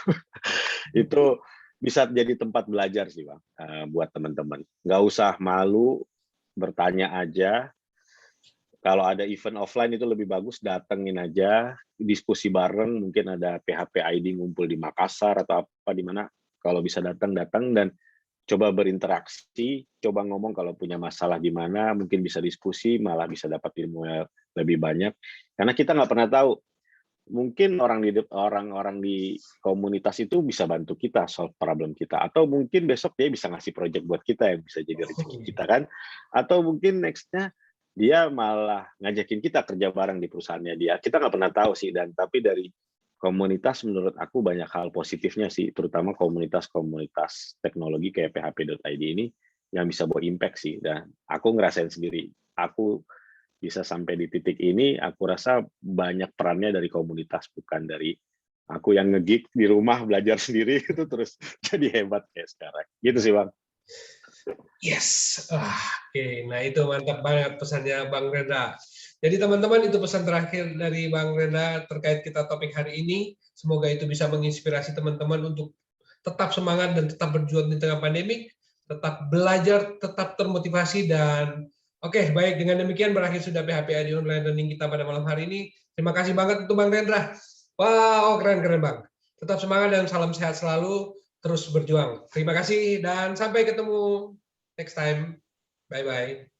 itu bisa jadi tempat belajar sih Bang, buat teman-teman. Nggak usah malu, bertanya aja. Kalau ada event offline itu lebih bagus, datengin aja, diskusi bareng, mungkin ada PHP ID ngumpul di Makassar atau apa di mana. Kalau bisa datang, dan coba berinteraksi, coba ngomong kalau punya masalah di mana, mungkin bisa diskusi, malah bisa dapat ilmu lebih banyak. Karena kita nggak pernah tahu, mungkin orang-orang di komunitas itu bisa bantu kita solve problem kita, atau mungkin besok dia bisa ngasih project buat kita yang bisa jadi rezeki kita kan, atau mungkin nextnya dia malah ngajakin kita kerja bareng di perusahaannya dia. Kita nggak pernah tahu sih, dan tapi dari komunitas menurut aku banyak hal positifnya sih, terutama komunitas-komunitas teknologi kayak php.id ini yang bisa bawa impact sih, dan aku ngerasain sendiri. Aku bisa sampai di titik ini, aku rasa banyak perannya dari komunitas, bukan dari aku yang nge-geek di rumah belajar sendiri itu terus jadi hebat kayak sekarang. Gitu sih Bang. Yes, oke. Nah itu mantap banget pesannya Bang Renda. Jadi teman-teman, itu pesan terakhir dari Bang Renda terkait kita topik hari ini. Semoga itu bisa menginspirasi teman-teman untuk tetap semangat dan tetap berjuang di tengah pandemi, tetap belajar, tetap termotivasi, dan oke, baik, dengan demikian berakhir sudah PHP ID Online Learning kita pada malam hari ini. Terima kasih banget untuk Bang Rendra. Wow, keren Bang. Tetap semangat dan salam sehat selalu, terus berjuang. Terima kasih dan sampai ketemu next time. Bye-bye.